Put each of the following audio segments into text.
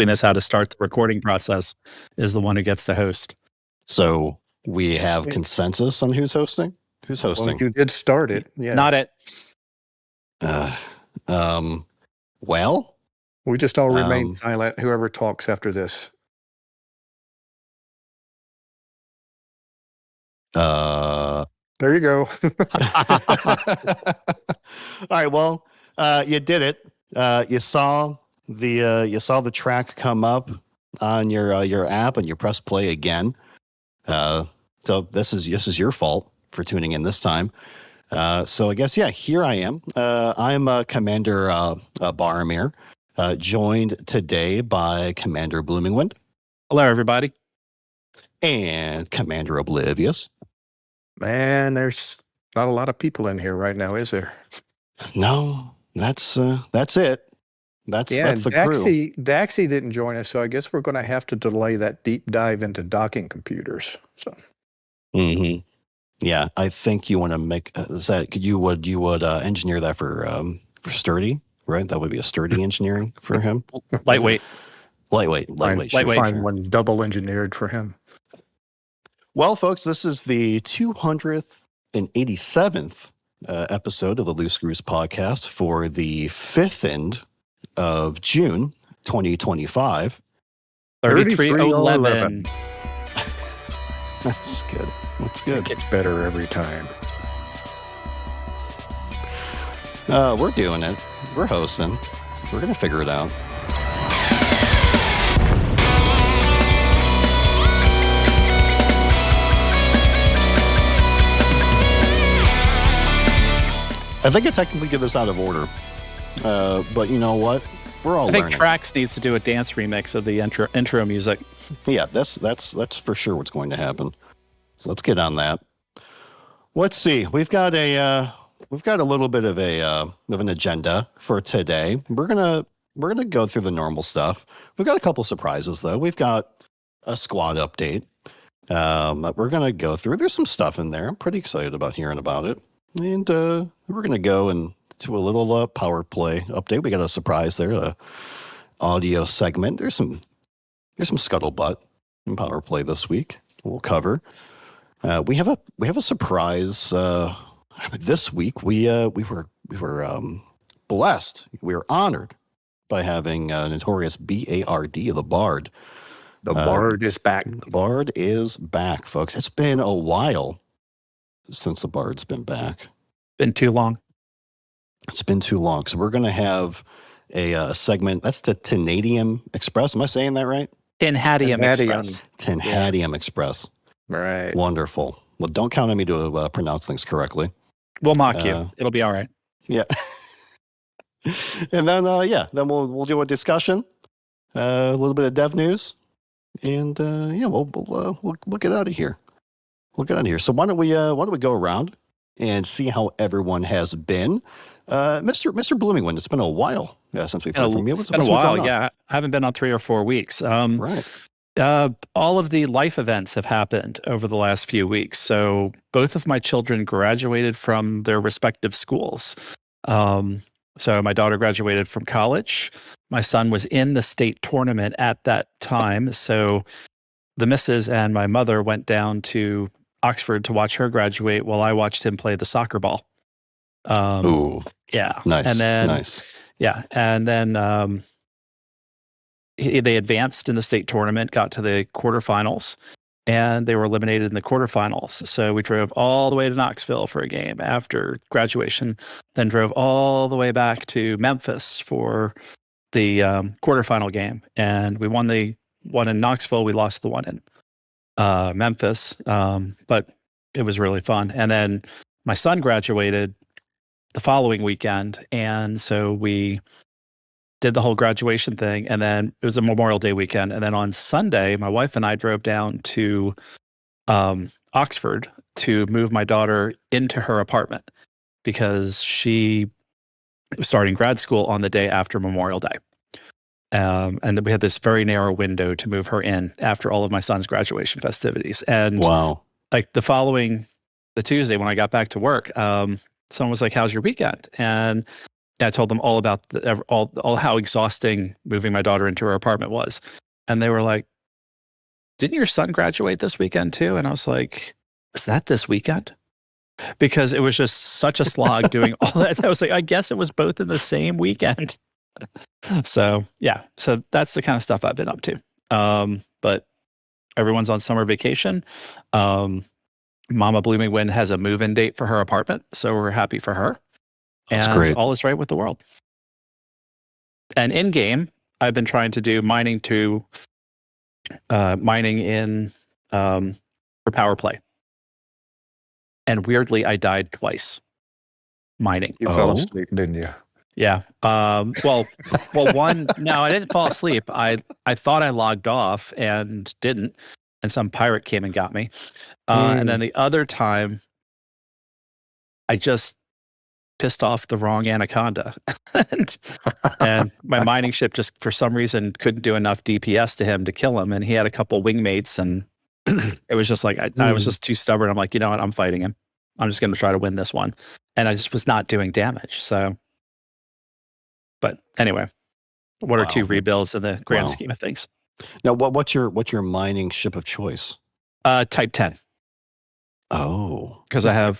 between us how to start the recording process is the one who gets to host. So we have consensus on who's hosting? Who's hosting? Well, you did start it. Yeah. Not it. Well, we just all remain silent, whoever talks after this. There you go. All right. Well, you did it. You saw the track come up on your app, and you press play again. So this is your fault for tuning in this time. So I guess here I am. I'm Commander Boromir, joined today by Commander Bloomingwind. Hello, everybody. And Commander Oblivious. Man, there's not a lot of people in here right now, is there? No, that's it. That's the crew. Daxi didn't join us, so I guess we're going to have to delay that deep dive into docking computers. So. Mm-hmm. Yeah, I think you want to make you would engineer that for Sturdy, right? That would be a Sturdy engineering for him. Lightweight. Find one double engineered for him. Well, folks, this is the 287th episode of the Loose Screws podcast for the 5th end of June 2025. 3311. That's good. That's good. It gets better every time. We're doing it. We're hosting. We're going to figure it out. I think I technically get this out of order, but you know what? We're all learning. I think Trax needs to do a dance remix of the intro music. Yeah, that's for sure what's going to happen. So let's get on that. Let's see. We've got a little bit of an agenda for today. We're gonna go through the normal stuff. We've got a couple surprises though. We've got a squad update that we're gonna go through. There's some stuff in there. I'm pretty excited about hearing about it. And we're going to go into a little power play update. We got a surprise there, the audio segment. There's some scuttlebutt in power play this week. We'll cover. We have a surprise this week. We were blessed. We were honored by having notorious BARD, the Bard. The Bard is back. The Bard is back, folks. It's been a while since the Bard's been back. Been too long. It's been too long. So we're going to have a segment. That's the Tenadium Express. Am I saying that right? Tenhadium Express. Tenhadium Express. Right. Wonderful. Well, don't count on me to pronounce things correctly. We'll mock you. It'll be all right. Yeah. And then then we'll do a discussion, a little bit of dev news, and we'll get out of here. We'll get out of here. So why don't we go around and see how everyone has been? Mr. Bloomingwind, it's been a while since we've heard from you. It's been a while, yeah. I haven't been on 3 or 4 weeks. Right. All of the life events have happened over the last few weeks. So both of my children graduated from their respective schools. So my daughter graduated from college. My son was in the state tournament at that time. So the missus and my mother went down to Oxford to watch her graduate while I watched him play the soccer ball. Ooh. Yeah. Nice. And then, nice. Yeah. And then they advanced in the state tournament, got to the quarterfinals, and they were eliminated in the quarterfinals. So we drove all the way to Knoxville for a game after graduation, then drove all the way back to Memphis for the quarterfinal game. And we won the one in Knoxville. We lost the one in Memphis, but it was really fun. And then my son graduated the following weekend, and so we did the whole graduation thing, and then it was a Memorial Day weekend. And then on Sunday, my wife and I drove down to Oxford to move my daughter into her apartment because she was starting grad school on the day after Memorial Day. And then we had this very narrow window to move her in after all of my son's graduation festivities. And wow, like the Tuesday when I got back to work, someone was like, "How's your weekend?" And I told them all about all how exhausting moving my daughter into her apartment was. And they were like, didn't your son graduate this weekend too? And I was like, is that this weekend? Because it was just such a slog doing all that. I was like, I guess it was both in the same weekend. So yeah, so that's the kind of stuff I've been up to. But everyone's on summer vacation. Mama Blooming Wind has a move-in date for her apartment, so we're happy for her. That's and great. all is right with the world. And in game, I've been trying to do mining in for PowerPlay. And weirdly, I died twice mining. You fell asleep, didn't you? Yeah. Well, one. No, I didn't fall asleep. I thought I logged off and didn't, and some pirate came and got me. And then the other time, I just pissed off the wrong anaconda, and my mining ship just for some reason couldn't do enough DPS to him to kill him, and he had a couple wingmates, and it was just like I was just too stubborn. I'm like, you know what? I'm fighting him. I'm just going to try to win this one, and I just was not doing damage. So, but anyway, one or two rebuilds in the grand scheme of things. Now, what's your mining ship of choice? Type 10. Oh, because I have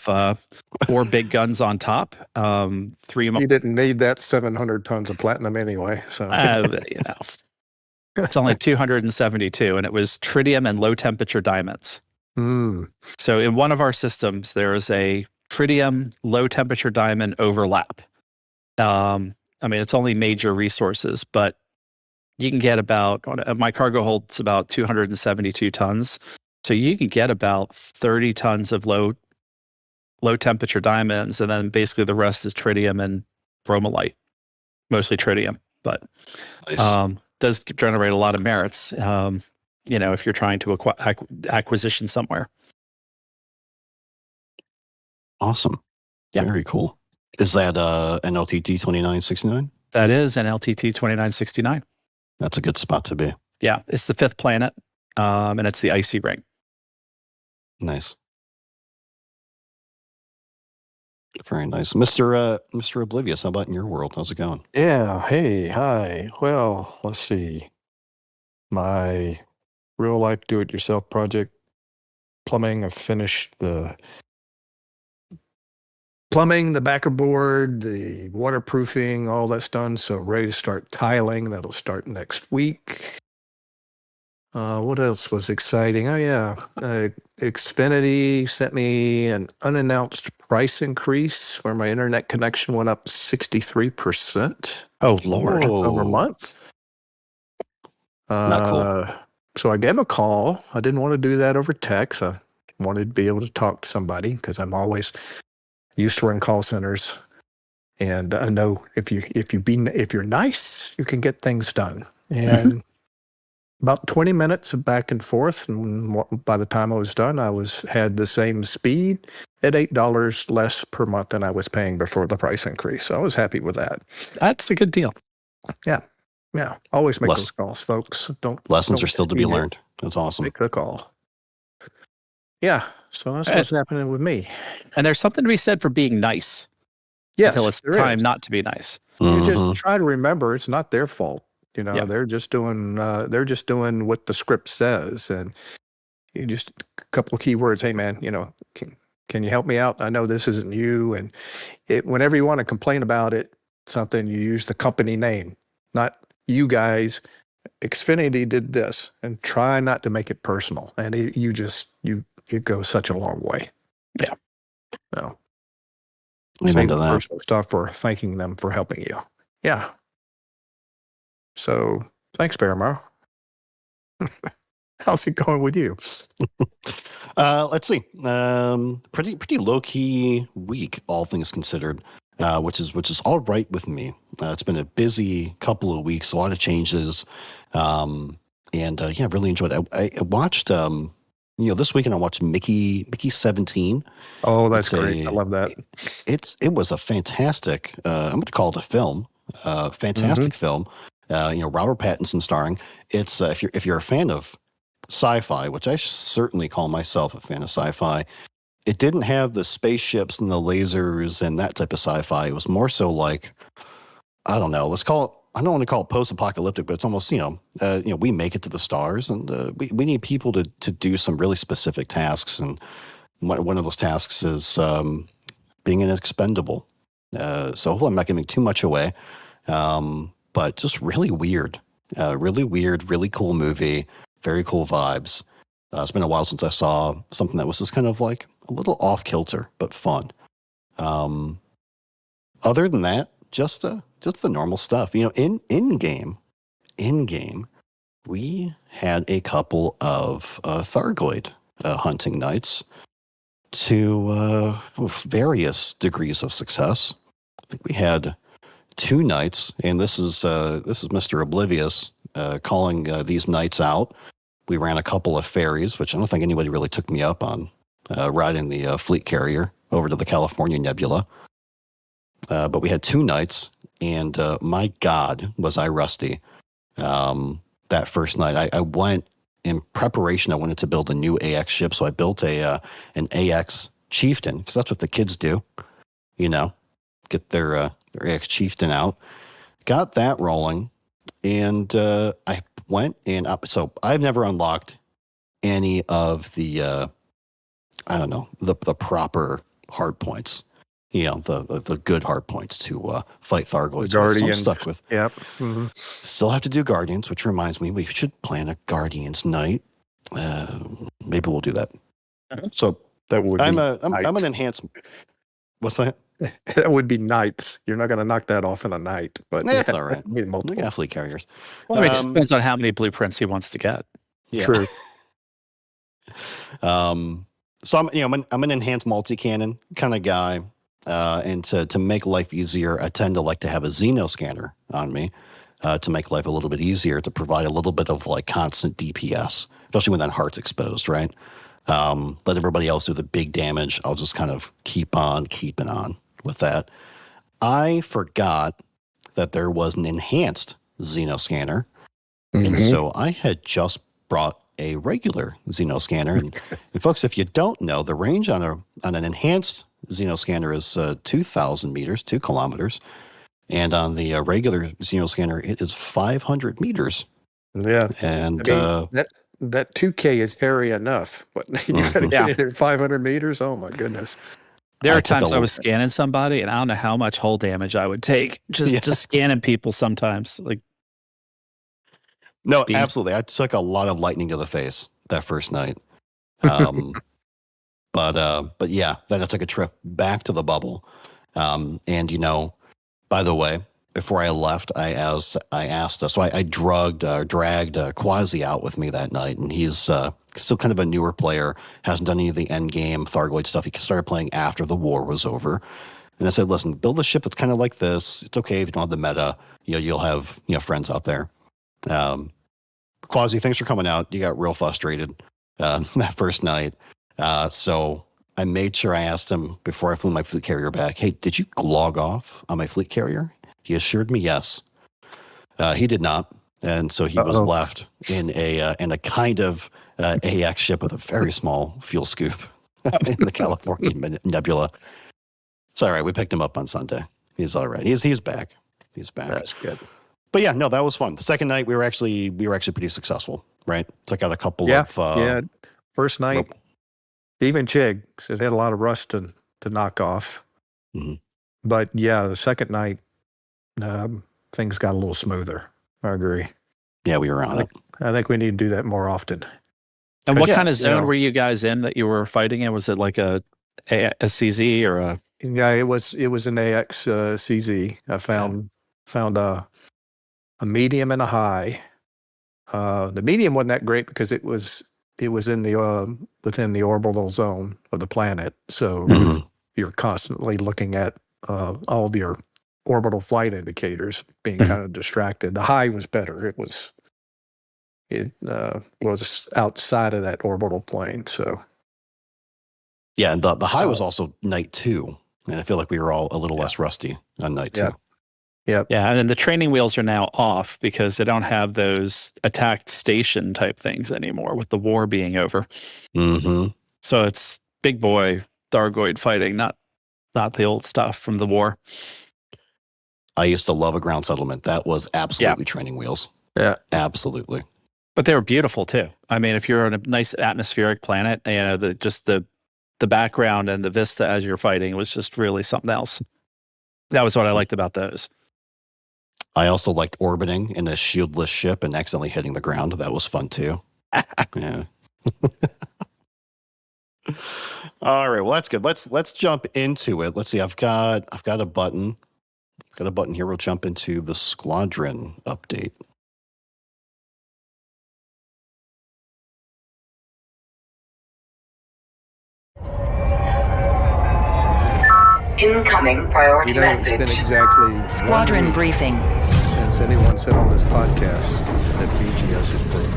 4 big guns on top. 3. You didn't need that 700 tons of platinum anyway. So it's only 272, and it was tritium and low temperature diamonds. So in one of our systems, there is a tritium low temperature diamond overlap. I mean, it's only major resources, but you can get about my cargo holds about 272 tons. So you can get about 30 tons of low temperature diamonds, and then basically the rest is tritium and bromolite, mostly tritium, but does generate a lot of merits, if you're trying to acquisition somewhere. Awesome. Yeah. Very cool. Is that an LTT 2969? That is an LTT 2969. That's a good spot to be. Yeah, it's the 5th planet, and it's the icy ring. Nice. Very nice. Mr. Oblivious, how about in your world? How's it going? Yeah. Hey, hi. Well, let's see. My real life do-it-yourself project, plumbing. I've finished the plumbing, the backer board, the waterproofing, all that's done. So ready to start tiling. That'll start next week. What else was exciting? Oh, yeah. Xfinity sent me an unannounced price increase where my internet connection went up 63%. Oh, Lord. Over a month. Not cool. So I gave him a call. I didn't want to do that over text. I wanted to be able to talk to somebody because I'm always used to run call centers. And I know if you're nice, you can get things done. And about 20 minutes of back and forth, and by the time I was done, I had the same speed at $8 less per month than I was paying before the price increase. So I was happy with that. That's a good deal. Yeah. Always make those calls, folks. Lessons are still to be learned. That's awesome. Make the call. Yeah. So that's what's happening with me. And there's something to be said for being nice. Yes, until it's time not to be nice. You just try to remember it's not their fault. They're just doing what the script says, and you just a couple of keywords. Hey, man, can you help me out? I know this isn't you, and whenever you want to complain about something, you use the company name, not you guys. Xfinity did this, and try not to make it personal, and it goes such a long way. Yeah. No. Amen to that. Personal stuff for thanking them for helping you. Yeah. So thanks, Paramount. How's it going with you? Let's see. Pretty low key week, all things considered. Which is all right with me. It's been a busy couple of weeks, a lot of changes, and really enjoyed it. I watched this weekend I watched Mickey 17. Oh, that's great! I love that. It was a fantastic. I'm going to call it a film. Fantastic film. Robert Pattinson starring. It's if you're a fan of sci-fi, which I certainly call myself a fan of sci-fi. It didn't have the spaceships and the lasers and that type of sci-fi. It was more so like I don't know. Let's call it. I don't want to call it post-apocalyptic, but it's almost we make it to the stars, and we need people to do some really specific tasks, and one of those tasks is being an expendable. So hopefully I'm not giving too much away, but just really weird, really cool movie, very cool vibes. It's been a while since I saw something that was just kind of like a little off kilter, but fun. Other than that, just the normal stuff. In game, we had a couple of Thargoid hunting nights to various degrees of success. I think we had 2 nights, and this is Mr. Oblivious calling these nights out. We ran a couple of ferries, which I don't think anybody really took me up on, riding the fleet carrier over to the California Nebula. But we had 2 nights, and my God, was I rusty. That first night, I went in preparation. I wanted to build a new AX ship, so I built an AX Chieftain, because that's what the kids do, get their AX Chieftain out. Got that rolling, and I went and up. So I've never unlocked any of the the proper hard points. The good hard points to fight Thargoids. Guardians. So I'm stuck with. Yep. Mm-hmm. Still have to do Guardians, which reminds me we should plan a Guardians night. Maybe we'll do that. So That would I'm be an enhancement. What's that? that would be nights. You're not going to knock that off in a night, but That's all right. Be We multiple. got fleet carriers. Well, it just depends on how many blueprints he wants to get. Yeah. True. So I'm an enhanced multi-cannon kind of guy. And to make life easier, I tend to like to have a Xeno scanner on me to make life a little bit easier, to provide a little bit of like constant DPS, especially when that heart's exposed, right? Let everybody else do the big damage. I'll just kind of keep on keeping on with that. I forgot that there was an enhanced Xeno scanner. Mm-hmm. And so I had just brought a regular Xeno scanner. And folks, if you don't know, the range on an enhanced Xeno scanner is 2,000 meters, 2 kilometers. And on the regular Xeno scanner, it is 500 meters. Yeah. And that 2K is area enough, but you got to get it at 500 meters. Oh my goodness. There are times I was scanning somebody, and I don't know how much hull damage I would take just scanning people sometimes. No, absolutely. I took a lot of lightning to the face that first night. But yeah, then I took a trip back to the bubble. And by the way, before I left, I asked, so I dragged Quasi out with me that night, and he's still kind of a newer player, hasn't done any of the end game Thargoid stuff. He started playing after the war was over. And I said, listen, build a ship that's kind of like this. It's okay if you don't have the meta. You'll have friends out there. Quasi, thanks for coming out. You got real frustrated that first night. So I made sure I asked him before I flew my fleet carrier back, hey, did you log off on my fleet carrier? He assured me yes. He did not. And so he was left in a kind of AX ship with a very small fuel scoop in the California Nebula. It's all right. We picked him up on Sunday. He's all right. He's back. He's back. That's good. But yeah, no, that was fun. The second night we were actually pretty successful, right? Took out a couple of First night, even Chig said he had a lot of rust to knock off. Mm-hmm. But yeah, the second night, things got a little smoother. I agree. Yeah, we were on it. I think we need to do that more often. And what kind of zone were you guys in that you were fighting in? Was it like a CZ or a? Yeah, it was an AX CZ. I found a medium and a high. The medium wasn't that great because it was in the within the orbital zone of the planet, so you're constantly looking at all of your orbital flight indicators, being kind of distracted. The high was better. It was outside of that orbital plane. So yeah, and the high was also night 2, and I feel like we were all a little less rusty on night 2. Yep. Yeah, and then the training wheels are now off because they don't have those attacked station type things anymore with the war being over. Mm-hmm. So it's big boy Thargoid fighting, not the old stuff from the war. I used to love a ground settlement. That was absolutely training wheels. Yeah. Absolutely. But they were beautiful too. I mean, if you're on a nice atmospheric planet, the background and the vista as you're fighting was just really something else. That was what I liked about those. I also liked orbiting in a shieldless ship and accidentally hitting the ground. That was fun too. Yeah. All right. Well, that's good. Let's jump into it. Let's see. I've got a button. I've got a button here. We'll jump into the squadron update. Incoming priority It's been message. exactly Squadron 1 week briefing. since anyone said on this podcast that BGS is broken.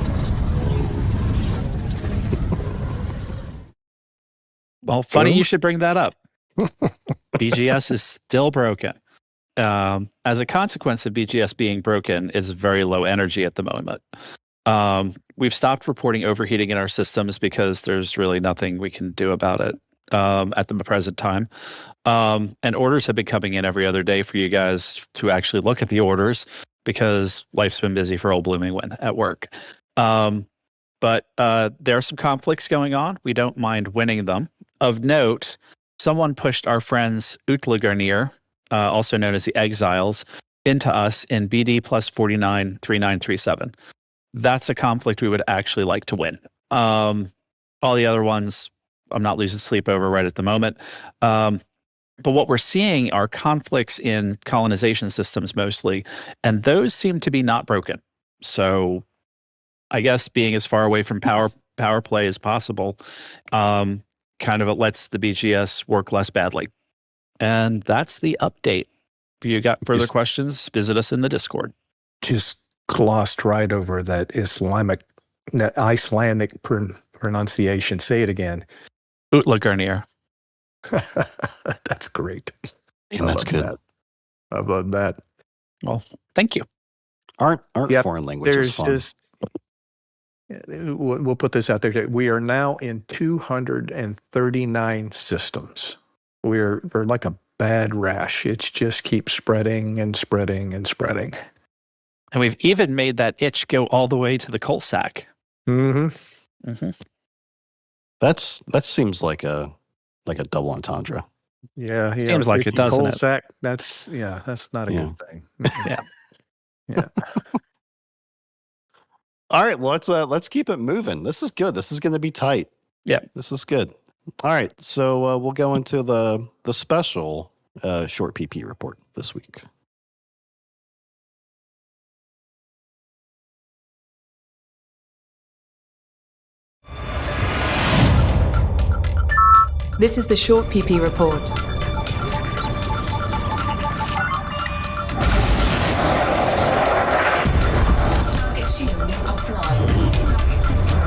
Well, funny Who? you should bring that up. BGS is still broken. As a consequence of BGS being broken, is very low energy at the moment. We've stopped reporting overheating in our systems because there's really nothing we can do about it at the present time. And orders have been coming in every other day for you guys to actually look at the orders because life's been busy for old Blooming Wind at work. But there are some conflicts going on. We don't mind winning them. Of note, someone pushed our friends Utlagarnir, also known as the Exiles, into us in BD plus 493937. That's a conflict we would actually like to win. All the other ones, I'm not losing sleep over right at the moment. But what we're seeing are conflicts in colonization systems mostly, and those seem to be not broken. So I guess being as far away from power play as possible kind of lets the BGS work less badly. And that's the update. If you got further questions, visit us in the Discord. Just glossed right over that Icelandic pronunciation. Say it again. Utlagarnir. That's great. And that's good. I love that. Well, thank you. Aren't Yep. foreign languages There's fun? just we'll put this out there. We are now in 239 systems. We're like a bad rash. It just keeps spreading and spreading and spreading. And we've even made that itch go all the way to the coal sack. Mm-hmm. Mm-hmm. That seems like a double entendre. Yeah. Seems like it, doesn't coal it? sack, that's not a good thing. Yeah. Yeah. All right, well, let's keep it moving. This is good. This is going to be tight. Yeah. This is good. All right, so we'll go into the special short PP report this week. This is the short PP report. Target shields offline. Target destroyed.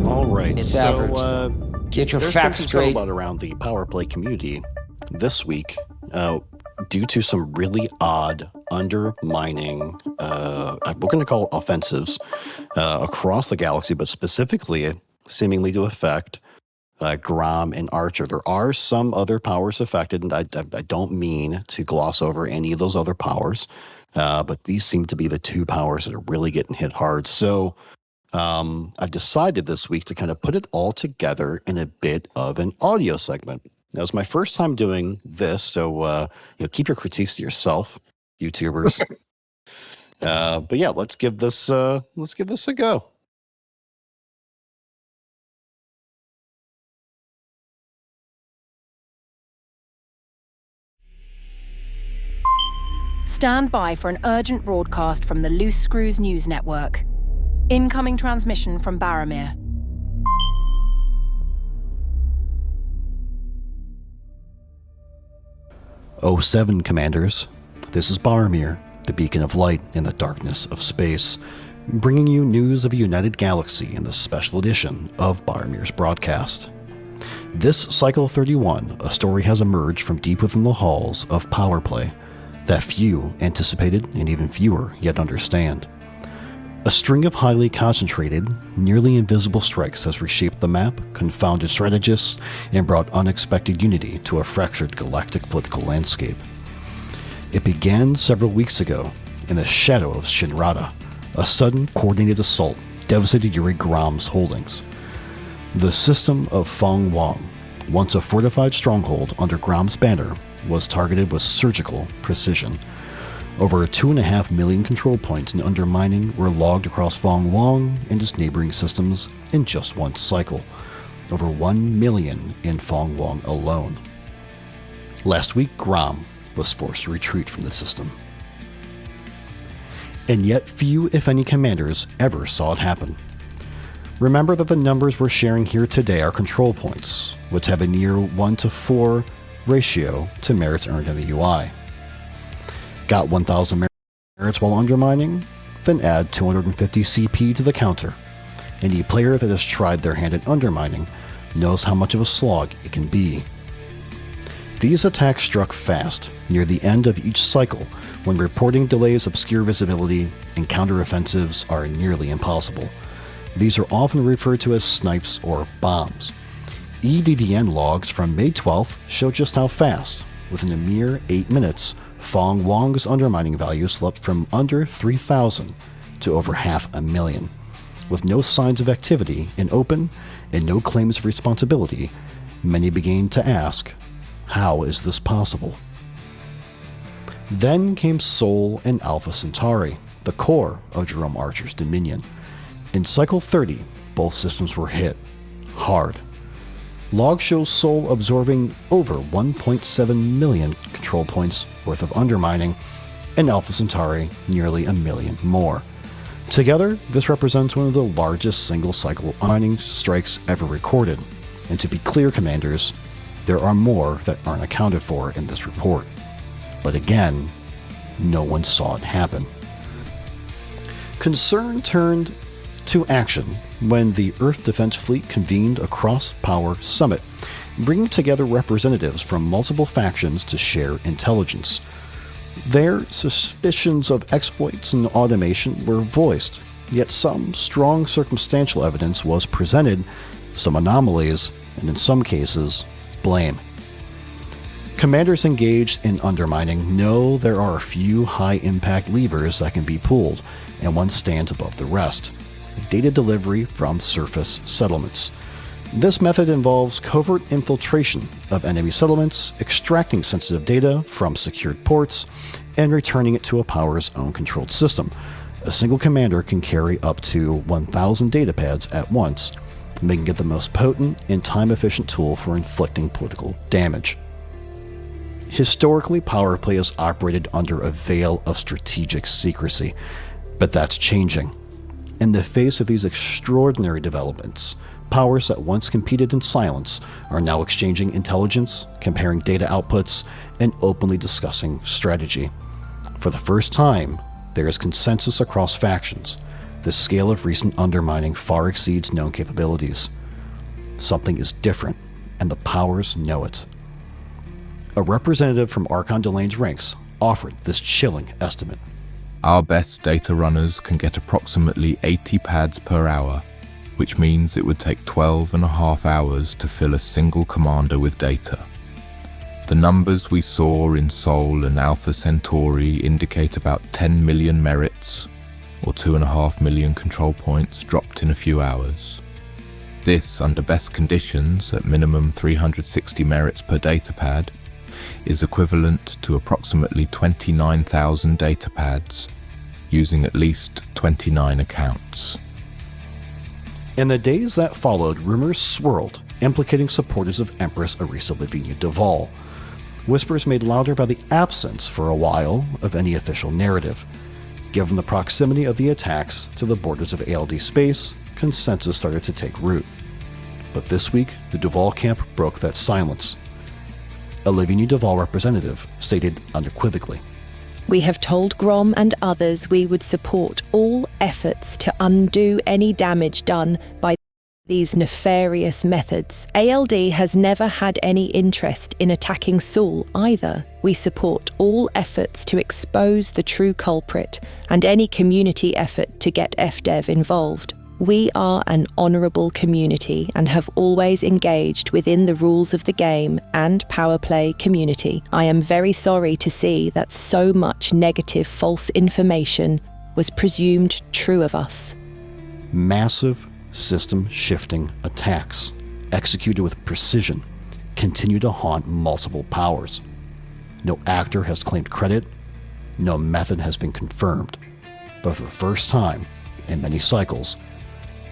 All right, It's so average, Get your there's been facts some straight. scuttlebutt around the PowerPlay community this week due to some really odd undermining, we're going to call it offensives, across the galaxy, but specifically seemingly to affect Grom and Archer. There are some other powers affected, and I don't mean to gloss over any of those other powers, but these seem to be the two powers that are really getting hit hard. So I've decided this week to kind of put it all together in a bit of an audio segment. Now, it's my first time doing this, so keep your critiques to yourself, YouTubers. But yeah, let's give this a go. Stand by for an urgent broadcast from the Loose Screws News Network. Incoming transmission from Baromir. O7 commanders, this is Baromir, the beacon of light in the darkness of space, bringing you news of a united galaxy in the special edition of Baromir's broadcast. This Cycle 31, a story has emerged from deep within the halls of PowerPlay that few anticipated and even fewer yet understand. A string of highly concentrated, nearly invisible strikes has reshaped the map, confounded strategists, and brought unexpected unity to a fractured galactic political landscape. It began several weeks ago in the shadow of Shinrata. A sudden, coordinated assault devastated Yuri Grom's holdings. The system of Fong Wong, once a fortified stronghold under Grom's banner, was targeted with surgical precision. Over 2.5 million control points in undermining were logged across Fong Wong and its neighboring systems in just one cycle. Over 1 million in Fong Wong alone. Last week, Grom was forced to retreat from the system. And yet few, if any, commanders ever saw it happen. Remember that the numbers we're sharing here today are control points, which have a near 1-to-4 ratio to merits earned in the UI. Got 1,000 merits while undermining? Then add 250 CP to the counter. Any player that has tried their hand at undermining knows how much of a slog it can be. These attacks struck fast, near the end of each cycle, when reporting delays obscure visibility and counteroffensives are nearly impossible. These are often referred to as snipes or bombs. EDDN logs from May 12th show just how fast. Within a mere 8 minutes, Fong Wong's undermining value slipped from under 3,000 to over 500,000. With no signs of activity in open and no claims of responsibility, many began to ask, how is this possible? Then came Sol and Alpha Centauri, the core of Jerome Archer's Dominion. In Cycle 30, both systems were hit hard. Log shows Sol absorbing over 1.7 million control points worth of undermining, and Alpha Centauri nearly 1 million more. Together, this represents one of the largest single-cycle undermining strikes ever recorded. And to be clear, Commanders, there are more that aren't accounted for in this report. But again, no one saw it happen. Concern turned to action when the Earth Defense Fleet convened a cross-power summit, bringing together representatives from multiple factions to share intelligence. Their suspicions of exploits and automation were voiced, yet some strong circumstantial evidence was presented, some anomalies, and in some cases, blame. Commanders engaged in undermining know there are a few high-impact levers that can be pulled, and one stands above the rest: data delivery from surface settlements. This method involves covert infiltration of enemy settlements, extracting sensitive data from secured ports, and returning it to a power's own controlled system. A single commander can carry up to 1,000 data pads at once, making it the most potent and time-efficient tool for inflicting political damage. Historically, PowerPlay has operated under a veil of strategic secrecy, but that's changing. In the face of these extraordinary developments, powers that once competed in silence are now exchanging intelligence, comparing data outputs, and openly discussing strategy. For the first time, there is consensus across factions. The scale of recent undermining far exceeds known capabilities. Something is different, and the powers know it. A representative from Archon Delane's ranks offered this chilling estimate. Our best data runners can get approximately 80 pads per hour, which means it would take 12.5 hours to fill a single commander with data. The numbers we saw in Sol and Alpha Centauri indicate about 10 million merits, or 2.5 million control points dropped in a few hours. This, under best conditions, at minimum 360 merits per data pad, is equivalent to approximately 29,000 data pads, using at least 29 accounts. In the days that followed, rumors swirled, implicating supporters of Empress Arisa Lavinia Duval. Whispers made louder by the absence, for a while, of any official narrative. Given the proximity of the attacks to the borders of ALD space, consensus started to take root. But this week, the Duval camp broke that silence. A Lavinia Duval representative stated unequivocally, We have told Grom and others we would support all efforts to undo any damage done by these nefarious methods, ALD has never had any interest in attacking Saul either. We support all efforts to expose the true culprit and any community effort to get FDev involved. We are an honourable community and have always engaged within the rules of the game and PowerPlay Community. I am very sorry to see that so much negative false information was presumed true of us. Massive system shifting attacks, executed with precision, continue to haunt multiple powers. No actor has claimed credit, no method has been confirmed, but for the first time in many cycles,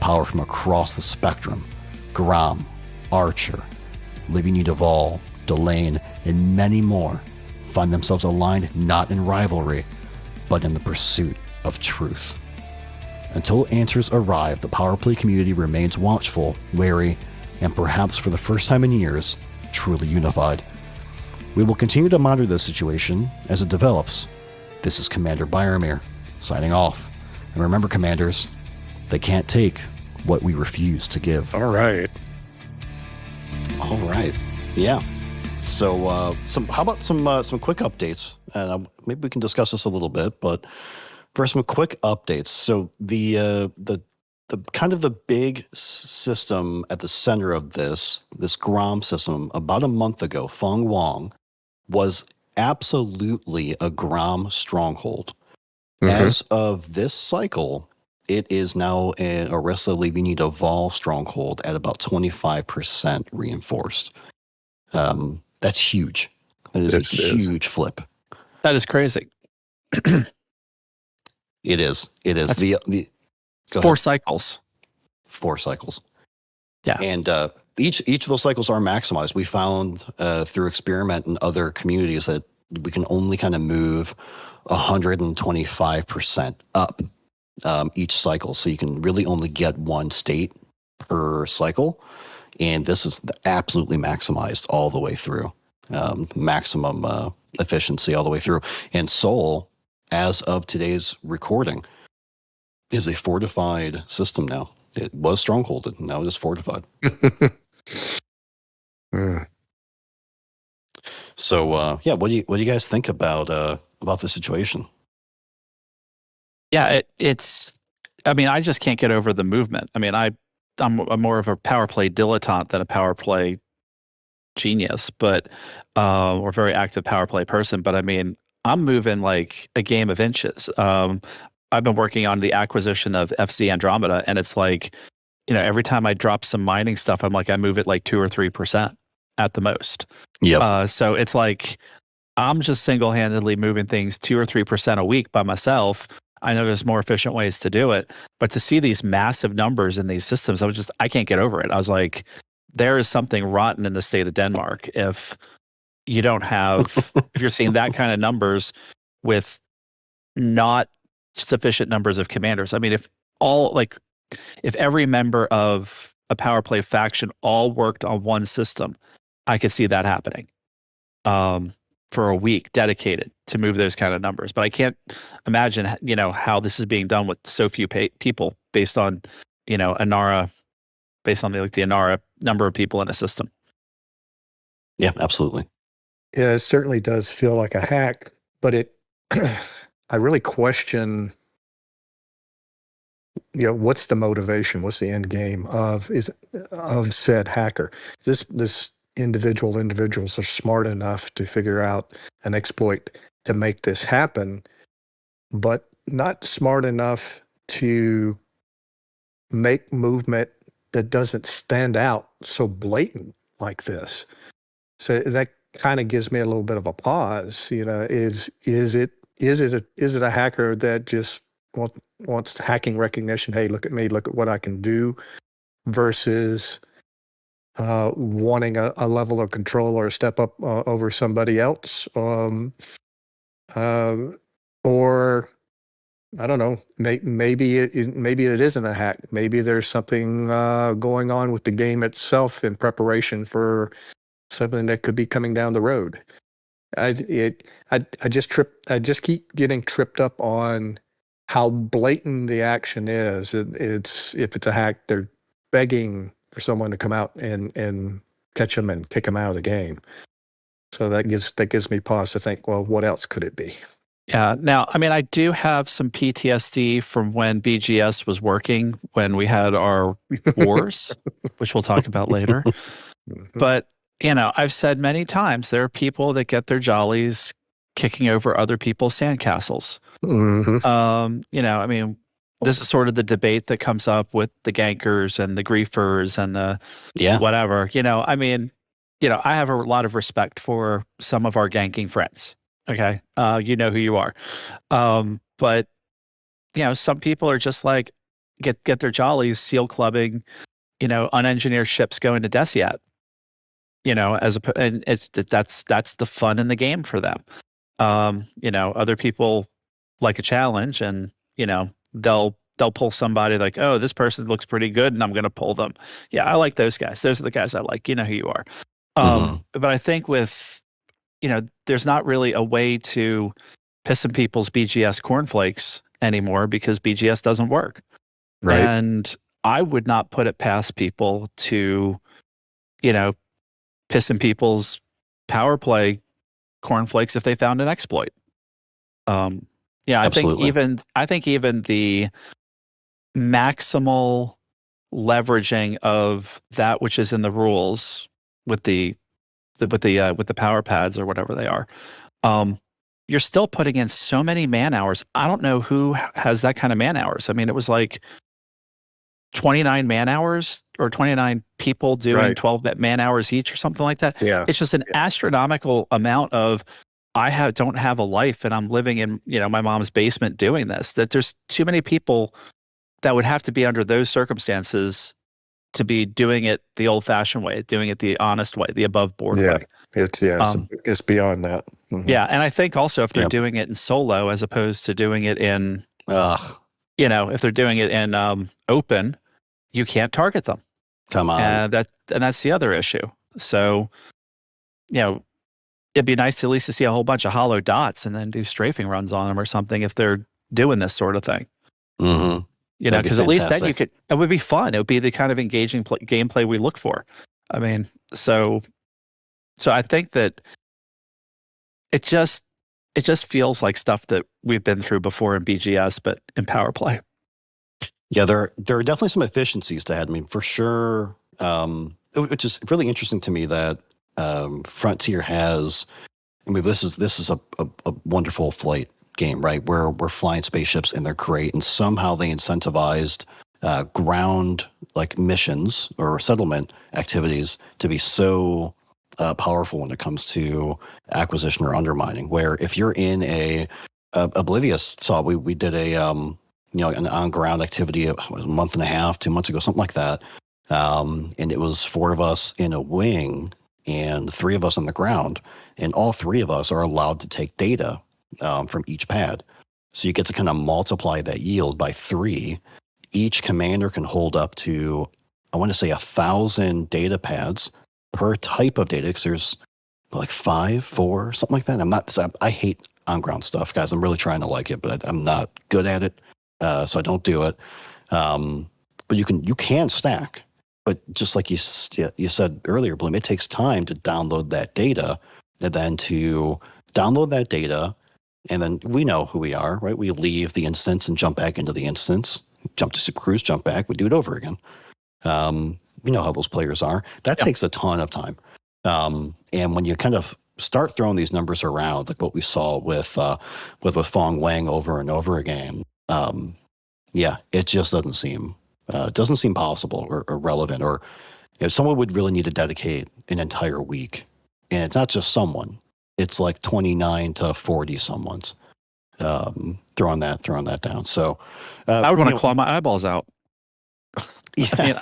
power from across the spectrum, Grom, Archer, Living Need of All, Delane, and many more, find themselves aligned not in rivalry, but in the pursuit of truth. Until answers arrive, the PowerPlay community remains watchful, wary, and perhaps for the first time in years, truly unified. We will continue to monitor this situation as it develops. This is Commander Byromir, signing off. And remember, Commanders, they can't take what we refuse to give. All right. Yeah. So, how about some quick updates? Maybe we can discuss this a little bit, but for some quick updates. So the kind of the big system at the center of this Grom system about a month ago, Feng Wang, was absolutely a Grom stronghold. Mm-hmm. As of this cycle, it is now an Orisa Living Need of All stronghold at about 25% reinforced. That's huge. That is a huge flip. That is crazy. It is. That's the 4 cycles. 4 cycles. Yeah. And each of those cycles are maximized. We found through experiment in other communities that we can only kind of move 125% up each cycle. So you can really only get one state per cycle. And this is absolutely maximized all the way through. Maximum efficiency all the way through. And Sol, as of today's recording, is a fortified system now. It was strongholded, now it is fortified. So, what do you guys think about the situation? Yeah, it's. I mean, I just can't get over the movement. I mean, I'm more of a power play dilettante than a power play genius, but or very active power play person. But I mean, I'm moving like a game of inches. I've been working on the acquisition of FC Andromeda, and it's like, every time I drop some mining stuff, I'm like, I move it like 2 or 3% at the most. Yeah. So it's like I'm just single-handedly moving things 2 or 3% a week by myself. I know there's more efficient ways to do it, but to see these massive numbers in these systems, I can't get over it. I was like, there is something rotten in the state of Denmark if you don't have, if you're seeing that kind of numbers with not sufficient numbers of commanders. I mean, if every member of a power play faction all worked on one system, I could see that happening for a week dedicated to move those kind of numbers. But I can't imagine, how this is being done with so few people based on, Inara, based on the Inara number of people in a system. Yeah, absolutely. Yeah, it certainly does feel like a hack, but I really question, what's the motivation? What's the end game of said hacker? This individuals are smart enough to figure out an exploit to make this happen, but not smart enough to make movement that doesn't stand out so blatant like this. So that kind of gives me a little bit of a pause. Is it a hacker that just wants hacking recognition? Hey, look at me, look at what I can do, versus wanting a level of control or a step up over somebody else, or I don't know. Maybe it isn't a hack. Maybe there's something going on with the game itself in preparation for something that could be coming down the road. I just keep getting tripped up on how blatant the action is. If it's a hack, begging for someone to come out and catch them and kick them out of the game. So that gives me pause to think, well, what else could it be? Yeah. Now, I mean, I do have some PTSD from when BGS was working, when we had our wars, which we'll talk about later. But, I've said many times, there are people that get their jollies kicking over other people's sandcastles. I mean, this is sort of the debate that comes up with the gankers and the griefers and the whatever. I mean, I have a lot of respect for some of our ganking friends. Okay. You know who you are. But, some people are just like, get their jollies seal clubbing, unengineered ships going to Desiat, and that's the fun in the game for them. Other people like a challenge, and, they'll pull somebody like, oh, this person looks pretty good, and I'm going to pull them. Yeah. I like those guys. Those are the guys I like. You know who you are. But I think with, there's not really a way to piss in people's BGS cornflakes anymore because BGS doesn't work. Right. And I would not put it past people to, piss in people's PowerPlay cornflakes if they found an exploit. Absolutely. I think even the maximal leveraging of that which is in the rules with the power pads or whatever they are, you're still putting in so many man hours. I don't know who has that kind of man hours. I mean, it was like 29 man hours or 29 people doing 12 man hours each or something like that. Yeah. It's just an astronomical amount of, don't have a life and I'm living in, my mom's basement doing this, that there's too many people that would have to be under those circumstances to be doing it the old-fashioned way, doing it the honest way, the above-board way. It's beyond that. Yeah, and I think also if they're doing it in solo as opposed to doing it in, if they're doing it in open, you can't target them. Come on. And that's the other issue. So, it'd be nice to at least to see a whole bunch of hollow dots and then do strafing runs on them or something if they're doing this sort of thing. Because at least then it would be fun. It would be the kind of engaging gameplay we look for. I mean, so I think that it just feels like stuff that we've been through before in BGS, but in PowerPlay. Yeah, there are definitely some efficiencies to add. I mean, for sure, which is really interesting to me that Frontier has. I mean, this is a wonderful flight game, right? Where we're flying spaceships and they're great, and somehow they incentivized ground like missions or settlement activities to be so powerful when it comes to acquisition or undermining. Where if you're in a Oblivious, we did a an on ground activity a month and a half, 2 months ago, something like that, and it was 4 of us in a wing and 3 of us on the ground, and all 3 of us are allowed to take data from each pad. So you get to kind of multiply that yield by 3. Each commander can hold up to, I want to say 1,000 data pads per type of data, because there's like 5, 4, something like that. I hate on-ground stuff, guys. I'm really trying to like it, but I'm not good at it, so I don't do it. But you can stack. But just like you said earlier, Bloom, it takes time to download that data, and then to download that data, and then we know who we are, right? We leave the instance and jump back into the instance, jump to Super Cruise, jump back, we do it over again. We know how those players are. That takes a ton of time. And when you kind of start throwing these numbers around, like what we saw with Fong Wang over and over again, it just doesn't seem possible or relevant, or someone would really need to dedicate an entire week. And it's not just someone. It's like 29 to 40 someone's throwing that down. So I would want to claw my eyeballs out. Yeah.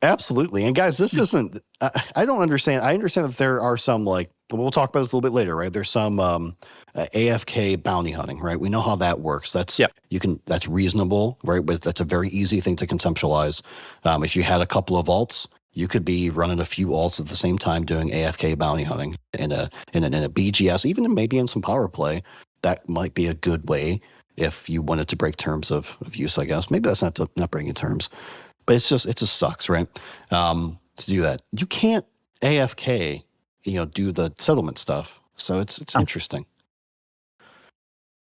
Absolutely. And guys, this isn't, I don't understand. I understand that there are some, like, we'll talk about this a little bit later, right? There's some AFK bounty hunting, right? We know how that works. That's reasonable, right? But that's a very easy thing to conceptualize. If you had a couple of alts, you could be running a few alts at the same time doing AFK bounty hunting in a BGS, even maybe in some power play. That might be a good way if you wanted to break terms of use, I guess. Maybe that's not breaking terms, but it just sucks, right? To do that. You can't AFK, do the settlement stuff. So it's interesting.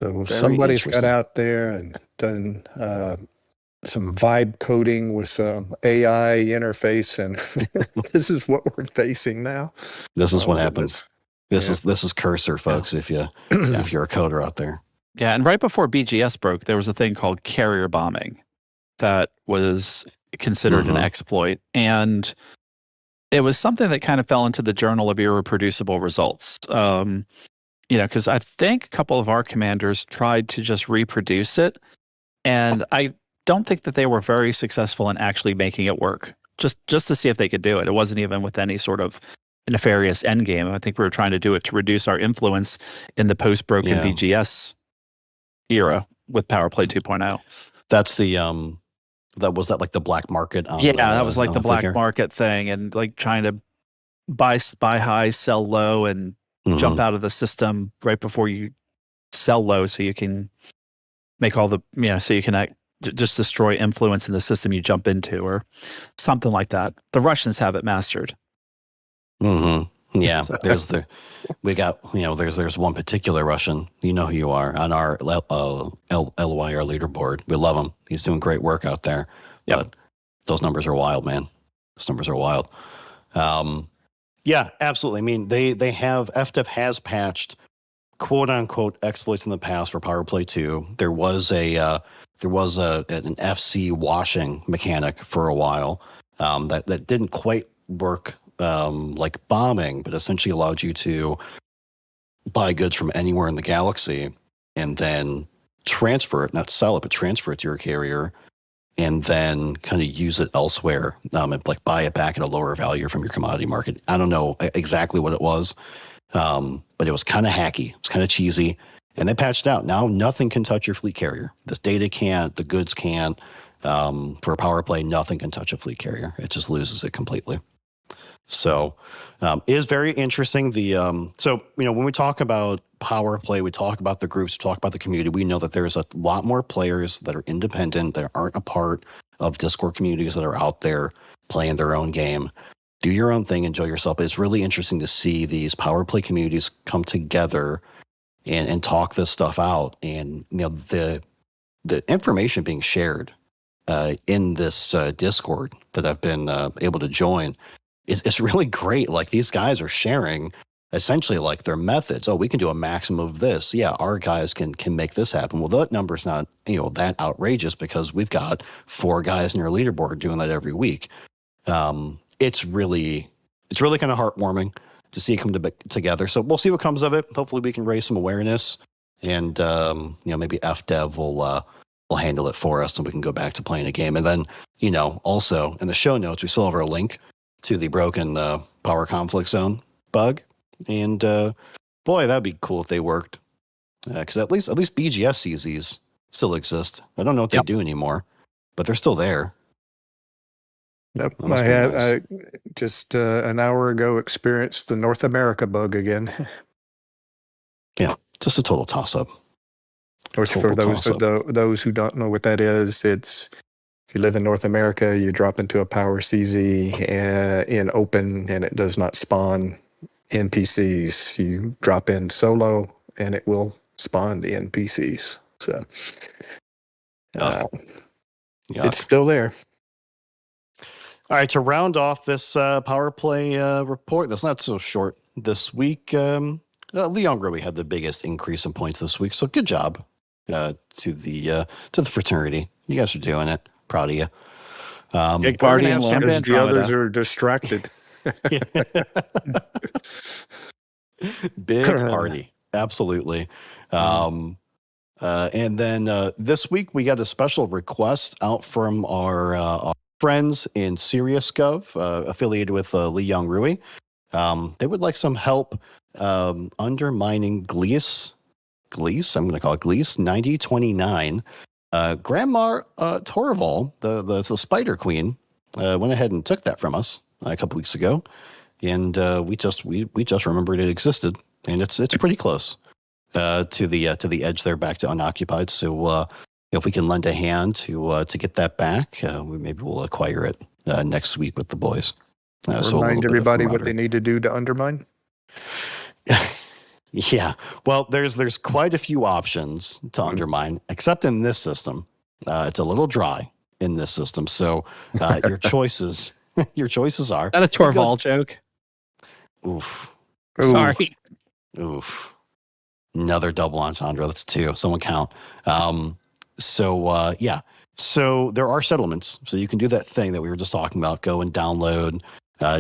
So Very somebody's got interesting. out there and done some vibe coding with some AI interface, and this is what we're facing now. This is Oh, what goodness. happens. This is cursor, folks. If you're a coder out there. Yeah, and right before BGS broke, there was a thing called carrier bombing that was considered an exploit, and it was something that kind of fell into the journal of irreproducible results. Because I think a couple of our commanders tried to just reproduce it, and I don't think that they were very successful in actually making it work. Just to see if they could do it. It wasn't even with any sort of nefarious endgame. I think we were trying to do it to reduce our influence in the post-broken BGS era with PowerPlay 2.0. That's the was that like the black market? That was like the black market thing, and like trying to buy high, sell low, and jump out of the system right before you sell low, so you can make all the so you can just destroy influence in the system you jump into, or something like that. The Russians have it mastered. Yeah, there's there's one particular Russian, you know who you are, on our LYR leaderboard. We love him. He's doing great work out there. Yep. But those numbers are wild, man. Those numbers are wild. Yeah, absolutely. I mean, they have, FDev has patched quote unquote exploits in the past for PowerPlay 2. There was an FC washing mechanic for a while that didn't quite work like bombing, but essentially allowed you to buy goods from anywhere in the galaxy and then transfer it, not sell it, but transfer it to your carrier, and then kind of use it elsewhere, and like buy it back at a lower value from your commodity market. I don't know exactly what it was, but it was kind of hacky. It was kind of cheesy, and they patched out. Now nothing can touch your fleet carrier. This data can't, the goods can't. For a PowerPlay, nothing can touch a fleet carrier. It just loses it completely. So it is very interesting. When we talk about PowerPlay, we talk about the groups, we talk about the community. We know that there's a lot more players that are independent, that aren't a part of Discord communities, that are out there playing their own game. Do your own thing, enjoy yourself. But it's really interesting to see these PowerPlay communities come together and talk this stuff out. And the information being shared in this Discord that I've been able to join. It's really great. Like, these guys are sharing essentially like their methods. Oh, we can do a maximum of this. Yeah, our guys can make this happen. Well, that number's not that outrageous because we've got 4 guys in your leaderboard doing that every week. It's really kind of heartwarming to see it come together. So we'll see what comes of it. Hopefully, we can raise some awareness, and maybe FDev will handle it for us, and we can go back to playing a game. And then also in the show notes, we still have our link to the broken power conflict zone bug, and boy, that'd be cool if they worked, because at least BGS CZs still exist. I don't know what they do anymore, but they're still there. Yep. I just an hour ago experienced the North America bug again. Yeah, just a total toss-up. For those who don't know what that is, it's if you live in North America, you drop into a power CZ in open, and it does not spawn NPCs. You drop in solo, and it will spawn the NPCs. So it's still there. All right, to round off this PowerPlay report, that's not so short this week. Yong-Rui had the biggest increase in points this week, so good job to the fraternity. You guys are doing it. Proud of you. Big party and the others are distracted. Big party, absolutely. And then this week we got a special request out from our friends in SiriusGov, affiliated with Yong-Rui. They would like some help undermining Glees. I'm going to call it Glees 9029. Grandma Torval, the Spider Queen, went ahead and took that from us a couple weeks ago, and we just remembered it existed, and it's pretty close. to the edge there, back to unoccupied. So if we can lend a hand to get that back, maybe we'll acquire it next week with the boys. So Remind everybody what they need to do to undermine. Yeah. Well, there's quite a few options to undermine, except in this system. It's a little dry in this system. So your choices are. Is that a Torvald joke? Oof. Sorry. Oof. Another double entendre. That's 2. Someone count. Yeah. So there are settlements. So you can do that thing that we were just talking about. Go and download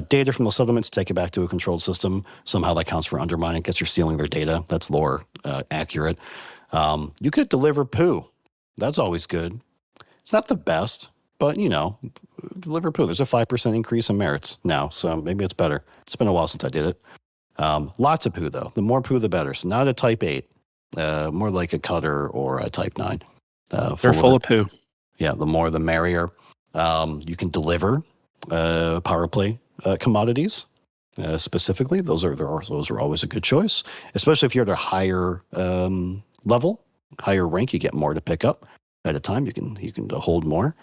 data from those settlements, take it back to a controlled system. Somehow that counts for undermining because you're stealing their data. That's lore accurate. You could deliver poo. That's always good. It's not the best, but deliver poo. There's a 5% increase in merits now, so maybe it's better. It's been a while since I did it. Lots of poo though. The more poo, the better. So not a type 8, more like a cutter or a type 9. They're full of poo. Yeah, the more the merrier. You can deliver PowerPlay commodities specifically. Those are always a good choice, especially if you're at a higher level, higher rank. You get more to pick up at a time. You can hold more.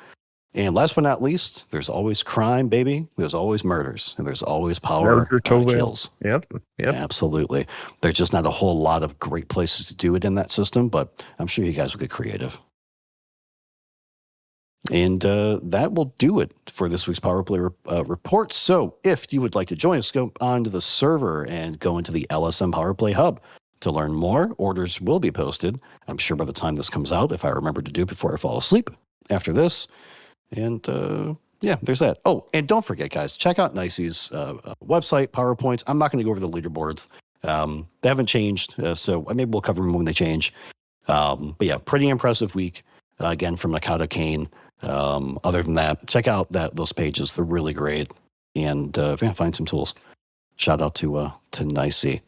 And last but not least, there's always crime, baby. There's always murders, and there's always power kills. Yep. Absolutely. There's just not a whole lot of great places to do it in that system, but I'm sure you guys will get creative. And that will do it for this week's PowerPlay report. So if you would like to join us, go onto the server and go into the LSM PowerPlay Hub to learn more. Orders will be posted, I'm sure, by the time this comes out, if I remember to do it before I fall asleep after this. And there's that. Oh, and don't forget, guys, check out Nicey's website, PowerPoints. I'm not going to go over the leaderboards. They haven't changed, so maybe we'll cover them when they change. But yeah, pretty impressive week, again, from Mikado Kane. Other than that, check out those pages. They're really great. And find some tools. Shout out to Nicey.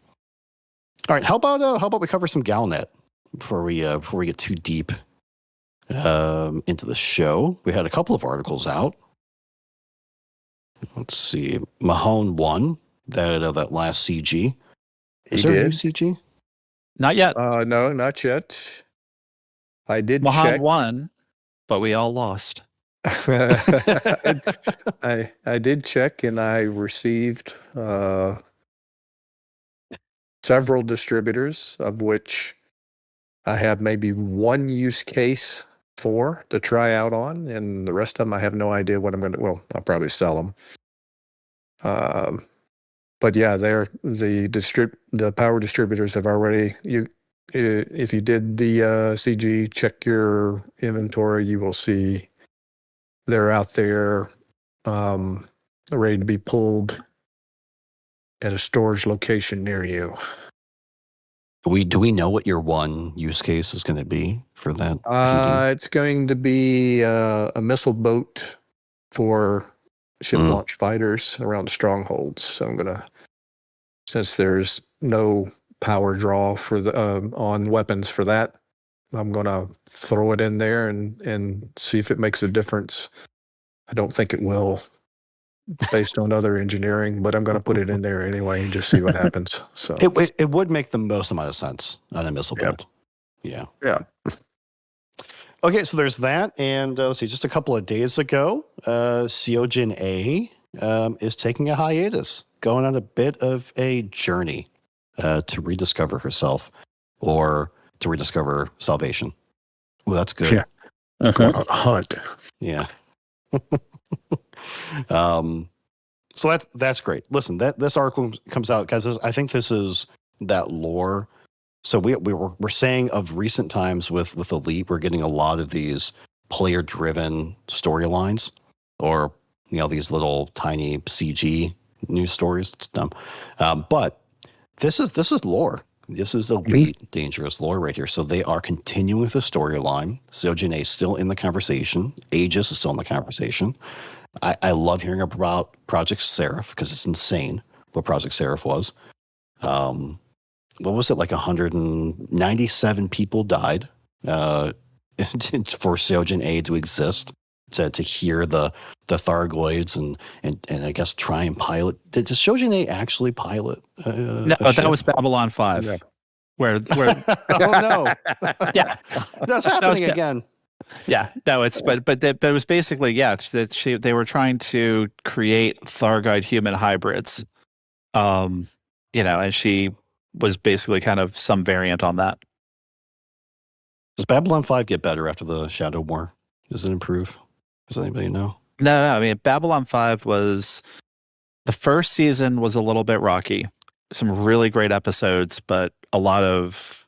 All right, how about we cover some Galnet before we get too deep into the show? We had a couple of articles out. Let's see. Mahone won that last CG. Is there a new CG? Not yet. No, not yet. I did Mahone check. won, but we all lost. I did check, and I received several distributors, of which I have maybe one use case for to try out on, and the rest of them I have no idea what I'm going to. Well, I'll probably sell them. But yeah, the power distributors have already. If you did the CG, check your inventory, you will see they're out there, ready to be pulled at a storage location near you. Do we know what your one use case is going to be for that? It's going to be a missile boat for ship launch fighters around strongholds. So I'm gonna, since there's no power draw for the on weapons for that, I'm gonna throw it in there and see if it makes a difference. I don't think it will, based on other engineering, but I'm going to put it in there anyway and just see what happens. So it would make the most amount of sense on a missile build. Yeah. Okay, so there's that, and let's see. Just a couple of days ago, Seojin A is taking a hiatus, going on a bit of a journey to rediscover herself or to rediscover salvation. Well, that's good. Yeah. Okay. Hunt. Yeah. So that's great. Listen, this article comes out, guys. I think this is that lore. So we're saying of recent times with Elite, we're getting a lot of these player-driven storylines, or these little tiny CG news stories. It's dumb, but this is lore. This is Elite dangerous lore right here. So they are continuing with the storyline. Seojin A is still in the conversation. Aegis is still in the conversation. I love hearing about Project Seraph because it's insane what Project Seraph was. What was it, like 197 people died for Seojin A to exist, to hear the Thargoids and I guess try and pilot. Did Seojin A actually pilot? No, that was Babylon 5. Yeah. where Oh no, yeah, that's happening again. yeah, no, it's but it was basically that they were trying to create Thargoid human hybrids, and she was basically kind of some variant on that. Does Babylon 5 get better after the Shadow War? Does it improve? Does anybody know? No, I mean Babylon 5 was the first season was a little bit rocky, some really great episodes, but a lot of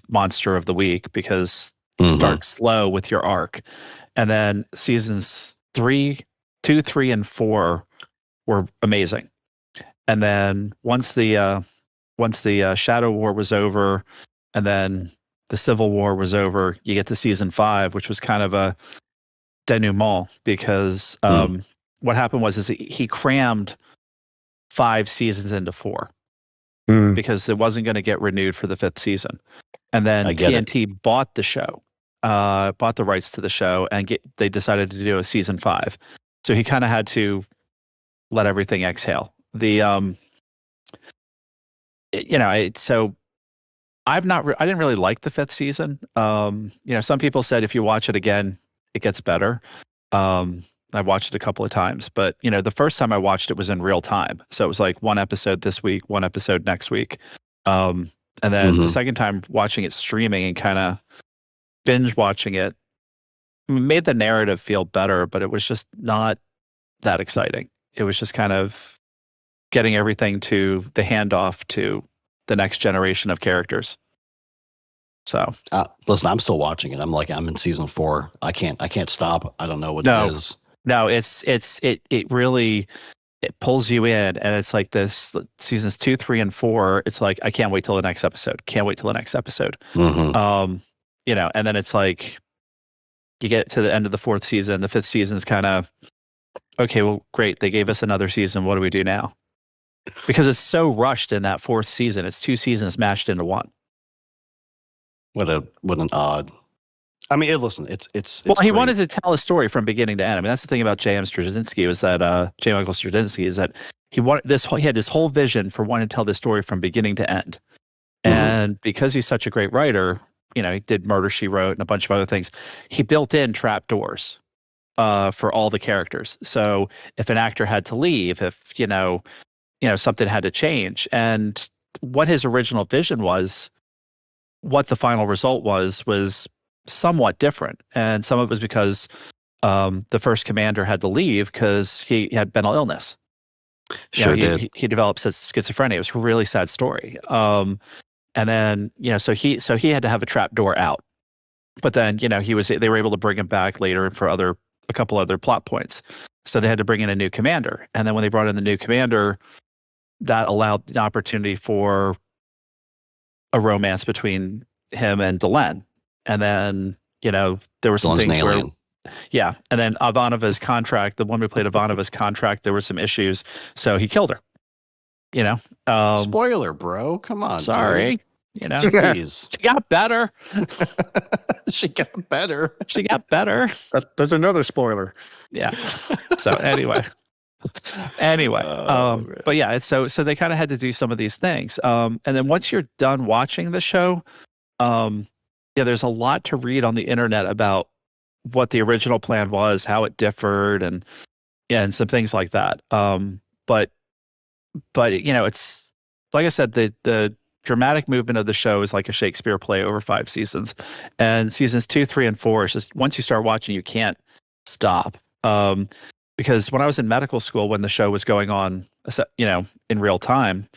monster of the week because you start slow with your arc, and then seasons 2, 3, and 4 were amazing, and then once the Shadow War was over, and then the Civil War was over, you get to season 5, which was kind of a denouement because what happened was he crammed 5 seasons into 4 because it wasn't going to get renewed for the 5th season. And then TNT bought the show, bought the rights to the show, and they decided to do a season 5. So he kind of had to let everything exhale. So I didn't really like the 5th season. Some people said if you watch it again, it gets better. I watched it a couple of times, but the first time I watched it was in real time. So it was like one episode this week, one episode next week. And then the second time watching it streaming and kind of binge watching it made the narrative feel better, but it was just not that exciting. It was just kind of getting everything to the handoff to the next generation of characters. So listen, I'm still watching it. I'm in season 4. I can't stop. I don't know what it is. No, it really pulls you in, and it's like this seasons 2, 3, and 4. It's like I can't wait till the next episode. Can't wait till the next episode. And then it's like you get to the end of the 4th season. The 5th season is kind of okay. Well, great. They gave us another season. What do we do now? Because it's so rushed in that 4th season. It's 2 seasons mashed into one. What an odd. I mean, listen, it's well, he great. wanted to tell a story from beginning to end. I mean, that's the thing about J.M. Straczynski is that J. Michael Straczynski is that he had this whole vision for wanting to tell this story from beginning to end. And because he's such a great writer, he did Murder, She Wrote and a bunch of other things. He built in trapdoors for all the characters. So if an actor had to leave, if something had to change, and what his original vision was, what the final result was somewhat different. And some of it was because the first commander had to leave because he had mental illness. He developed schizophrenia. It was a really sad story. And then, so he had to have a trap door out. But then, they were able to bring him back later for a couple other plot points. So they had to bring in a new commander. And then when they brought in the new commander, that allowed the opportunity for a romance between him and Delenn. And then, there were some things where, and then Ivanova's contract, the one who played Ivanova's contract, there were some issues. So he killed her, spoiler, bro. Come on. Sorry. Dude. Jeez. She got better. She got better. She got better. There's another spoiler. Yeah. So anyway, but yeah, so they kind of had to do some of these things. And then once you're done watching the show, there's a lot to read on the internet about what the original plan was, how it differed, and some things like that. But it's like I said, the dramatic movement of the show is like a Shakespeare play over 5 seasons, and seasons 2, 3, and 4 is just once you start watching, you can't stop. Because when I was in medical school, when the show was going on, in real time,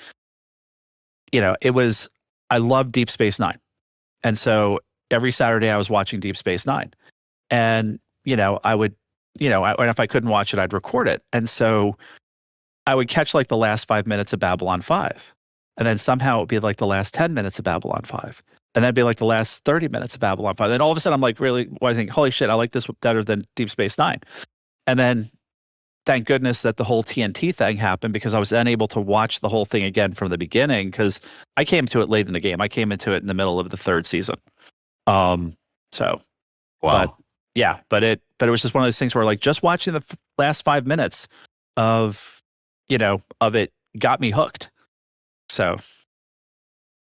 I loved Deep Space Nine. And so every Saturday I was watching Deep Space Nine, and, I would, and if I couldn't watch it, I'd record it. And so I would catch like the last 5 minutes of Babylon 5. And then somehow it would be like the last 10 minutes of Babylon 5. And that'd be like the last 30 minutes of Babylon 5. Then all of a sudden I'm like, really, I think, holy shit, I like this better than Deep Space Nine. And then thank goodness that the whole TNT thing happened, because I was then able to watch the whole thing again from the beginning, because I came to it late in the game. I came into it in the middle of the 3rd season. So, wow. But it was just one of those things where like just watching the last 5 minutes of it got me hooked. So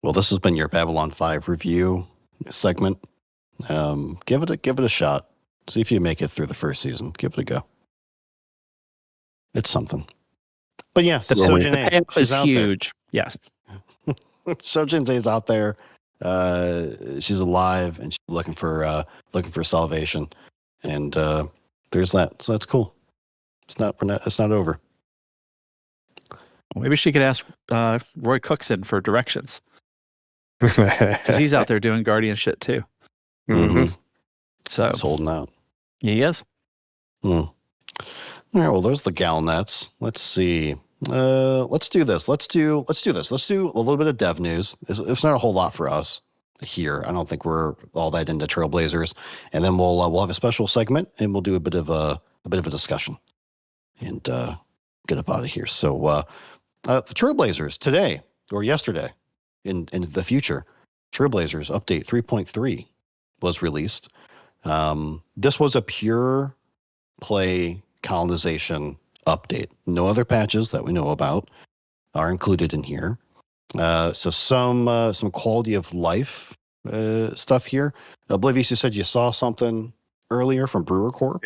Well, this has been your Babylon 5 review segment. Give it a shot. See if you make it through the first season. Give it a go. It's something. But yeah, The Sojin payoff is huge. Yes. Sojin is out there. She's alive and she's looking for salvation. And there's that. So that's cool. It's not over. Maybe she could ask Roy Cookson for directions. Because he's out there doing Guardian shit too. Mm-hmm. So he's holding out. He is. All right, well, there's the Galnets. Let's see. Let's do this. Let's do this. Let's do a little bit of dev news. It's not a whole lot for us here. I don't think we're all that into Trailblazers. And then we'll have a special segment and we'll do a bit of a discussion and get up out of here. So the Trailblazers today or yesterday in the future, Trailblazers update 3.3 was released. This was a pure play colonization update. No other patches that we know about are included in here. So some quality of life stuff here. Oblivious, you said you saw something earlier from Brewer Corp.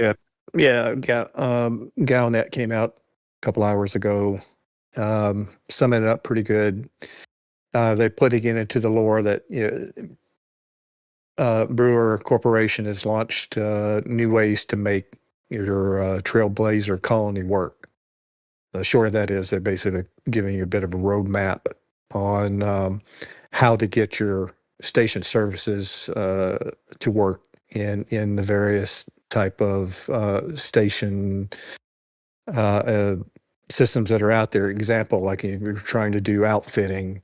Yeah. Galnet came out a couple hours ago. Summing it up pretty good. They put again into the lore that Brewer Corporation has launched new ways to make your Trailblazer colony work. The short of that is they're basically giving you a bit of a roadmap on how to get your station services to work in the various type of station systems that are out there. Example, like if you're trying to do outfitting,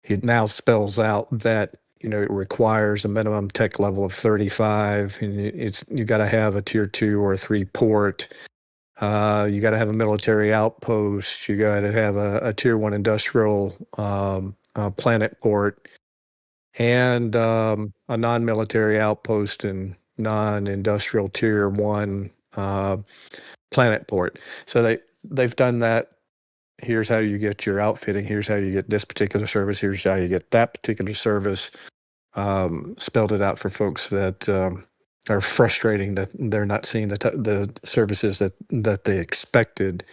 it now spells out that it requires a minimum tech level of 35, and you got to have a tier 2 or 3 port. You got to have a military outpost. You got to have a tier 1 industrial planet port, and a non-military outpost and non-industrial tier 1 planet port. So they've done that. Here's how you get your outfitting. Here's how you get this particular service. Here's how you get that particular service. Spelled it out for folks that are frustrating that they're not seeing the services that they expected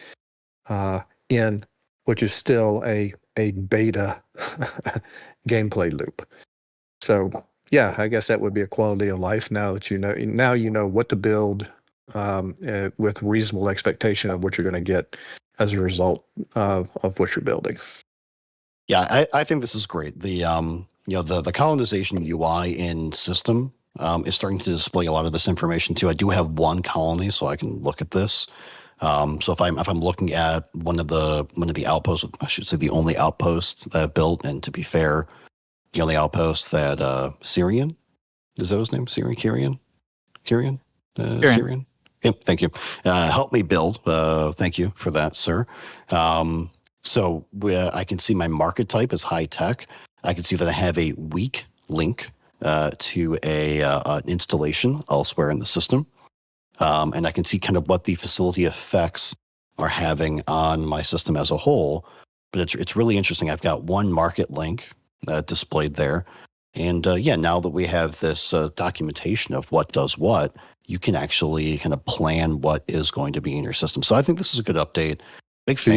in, which is still a beta gameplay loop. So yeah, I guess that would be a quality of life now that you know what to build with reasonable expectation of what you're going to get as a result of what you're building. Yeah, I think this is great. The colonization UI in system is starting to display a lot of this information too. I do have one colony, so I can look at this. So if I'm looking at one of the outposts, I should say the only outpost that I've built, and to be fair, the only outpost that Syrian, is that his name? Kyrian? Syrian. Yep, thank you. Help me build. Thank you for that, sir. So I can see my market type is high tech. I can see that I have a weak link to an installation elsewhere in the system. And I can see kind of what the facility effects are having on my system as a whole. But it's really interesting. I've got one market link displayed there. And now that we have this documentation of what does what, you can actually kind of plan what is going to be in your system. So I think this is a good update. Big fan.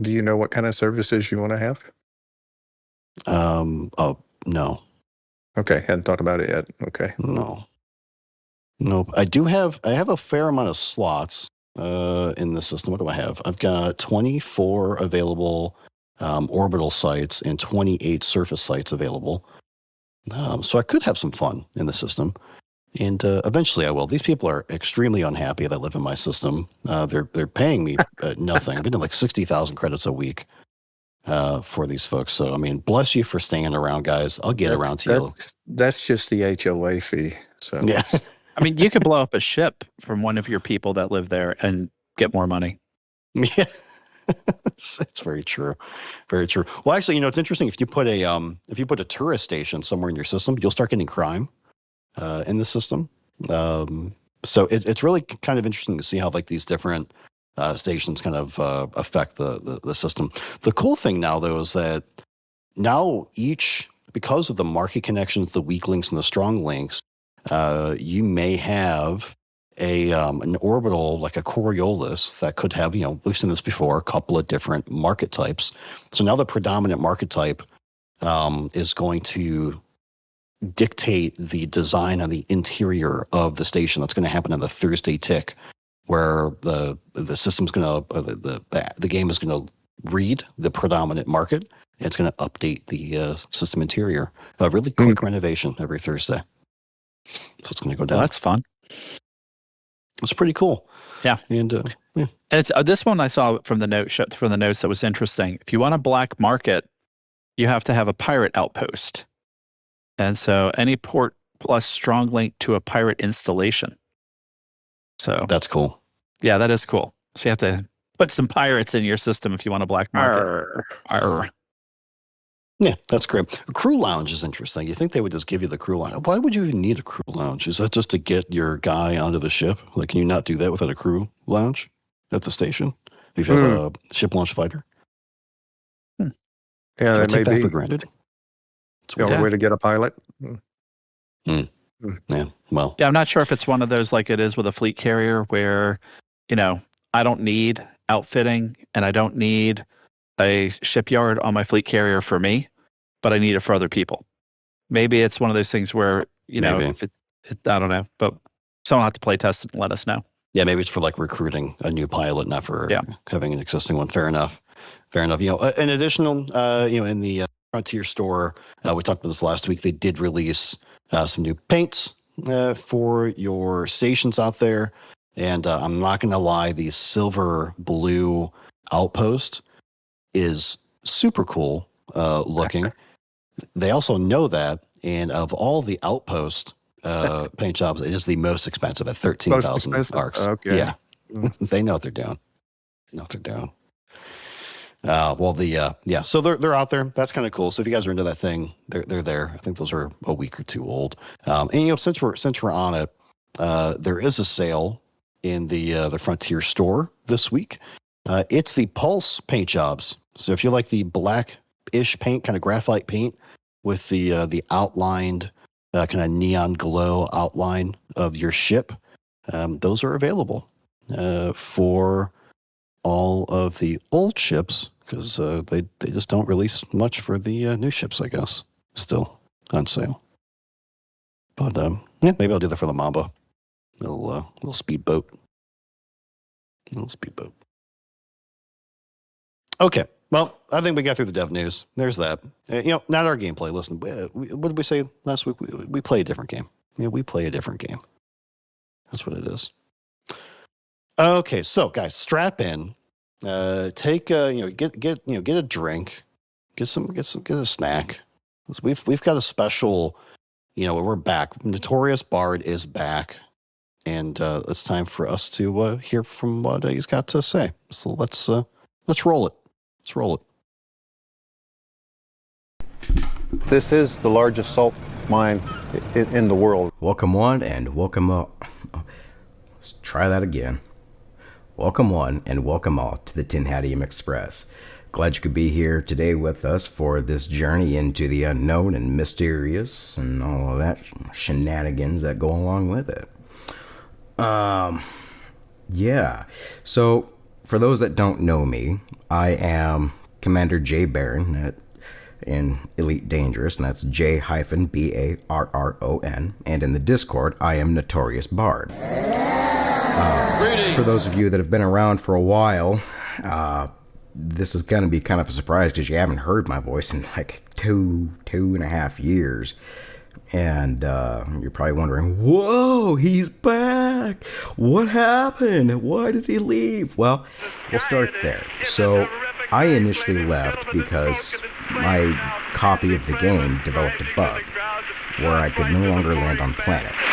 Do you know what kind of services you want to have? Oh, no. Okay, hadn't thought about it yet. Okay. No. Nope. I have a fair amount of slots in the system. What do I have? I've got 24 available orbital sites and 28 surface sites available. So I could have some fun in the system. And eventually I will. These people are extremely unhappy that live in my system. They're paying me nothing. I'm getting like 60,000 credits a week for these folks. So, I mean, bless you for staying around, guys. I'll get around to you. That's just the HOA fee. So yeah. I mean, you could blow up a ship from one of your people that live there and get more money. Yeah. It's very true. Very true. Well, actually, it's interesting. If you put a tourist station somewhere in your system, you'll start getting crime in the system. So it's really kind of interesting to see how like these different stations kind of affect the system. The cool thing now, though, is that now because of the market connections, the weak links and the strong links, you may have an orbital like a Coriolis that could have, we've seen this before, a couple of different market types. So now the predominant market type is going to dictate the design on the interior of the station. That's going to happen on the Thursday tick, where the system's going to, the game is going to read the predominant market, and it's going to update the system interior. A really quick renovation every Thursday. So it's going to go down. Well, that's fun. It's pretty cool. Yeah. And And it's this one I saw from the notes that was interesting. If you want a black market, you have to have a pirate outpost. And so any port plus strong link to a pirate installation. So that's cool. Yeah, that is cool. So you have to put some pirates in your system if you want a black market. Arr. Yeah, that's great. Crew lounge is interesting. You think they would just give you the crew lounge? Why would you even need a crew lounge? Is that just to get your guy onto the ship? Like, can you not do that without a crew lounge at the station? If you have a ship launch fighter? Yeah, that may take be that for granted. It's the only way to get a pilot. Yeah, well. Yeah, I'm not sure if it's one of those like it is with a fleet carrier where, I don't need outfitting and I don't need a shipyard on my fleet carrier for me, but I need it for other people. Maybe it's one of those things where, if I don't know, but someone will have to play test it and let us know. Yeah, maybe it's for like recruiting a new pilot, not for having an existing one. Fair enough. An additional, in the Frontier store, we talked about this last week. They did release some new paints for your stations out there. And I'm not going to lie, the silver blue outpost is super cool looking. They also know that. And of all the outpost paint jobs, it is the most expensive at 13,000 arcs. Okay. Yeah. They know what they're doing. So they're out there. That's kind of cool. So if you guys are into that thing, they're there. I think those are a week or two old. And since we're on it, there is a sale in the Frontier store this week. It's the Pulse paint jobs. So if you like the black-ish paint, kind of graphite paint with the outlined kind of neon glow outline of your ship, those are available for all of the old ships, because they just don't release much for the new ships, I guess, still on sale. But maybe I'll do that for the Mamba. Little speedboat. Okay, well, I think we got through the dev news. There's that. Not our gameplay. Listen, what did we say last week? We play a different game. Yeah, we play a different game. That's what it is. Okay, so guys, strap in. Take get a drink, get a snack. We've got a special. We're back. Notorious Bard is back, and it's time for us to hear from what he's got to say. So let's roll it. Let's roll it. This is the largest salt mine in the world. Welcome one and welcome all. Let's try that again. Welcome one and welcome all to the Tinhadium Express. Glad you could be here today with us for this journey into the unknown and mysterious and all of that shenanigans that go along with it. Yeah. So, for those that don't know me, I am Commander J. Barron in Elite Dangerous, and that's J-BARRON. And in the Discord, I am Notorious Bard. For those of you that have been around for a while, this is going to be kind of a surprise because you haven't heard my voice in like two and a half years. And you're probably wondering, whoa, he's back. What happened? Why did he leave? Well, we'll start there. So I initially left because my copy of the game developed a bug where I could no longer land on planets.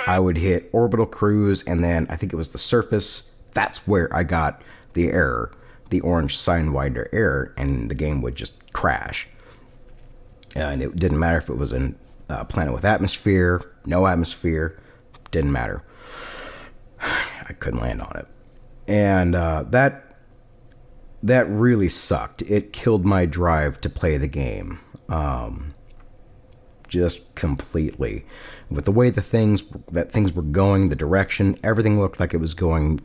I would hit orbital cruise, and then I think it was the surface. That's where I got the error, the orange Sidewinder error, and the game would just crash. And it didn't matter if it was a planet with atmosphere, no atmosphere, didn't matter. I couldn't land on it. And that that really sucked. It killed my drive to play the game. Just completely. With the way that things were going, the direction, everything looked like it was going,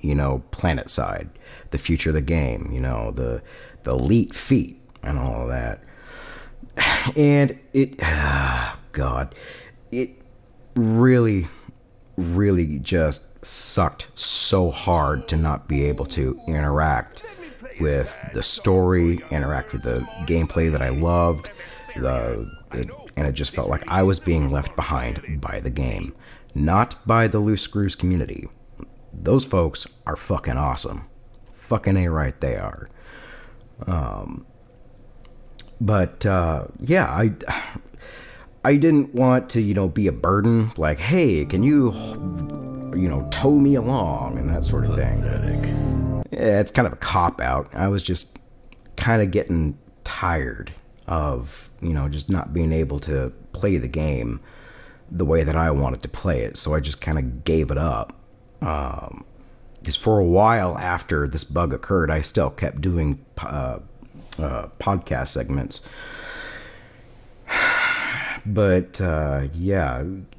planet side. The future of the game, the elite feat and all of that. And it really, really just sucked so hard to not be able to interact with the story, interact with the gameplay that I loved, and it just felt like I was being left behind by the game, not by the Loose Screws community. Those folks are fucking awesome. Fucking A right they are. I didn't want to, be a burden, like, hey, can you, tow me along and that sort of thing. Yeah, it's kind of a cop-out. I was just kind of getting tired of, just not being able to play the game the way that I wanted to play it. So I just kind of gave it up. Because for a while after this bug occurred, I still kept doing podcast segments. But,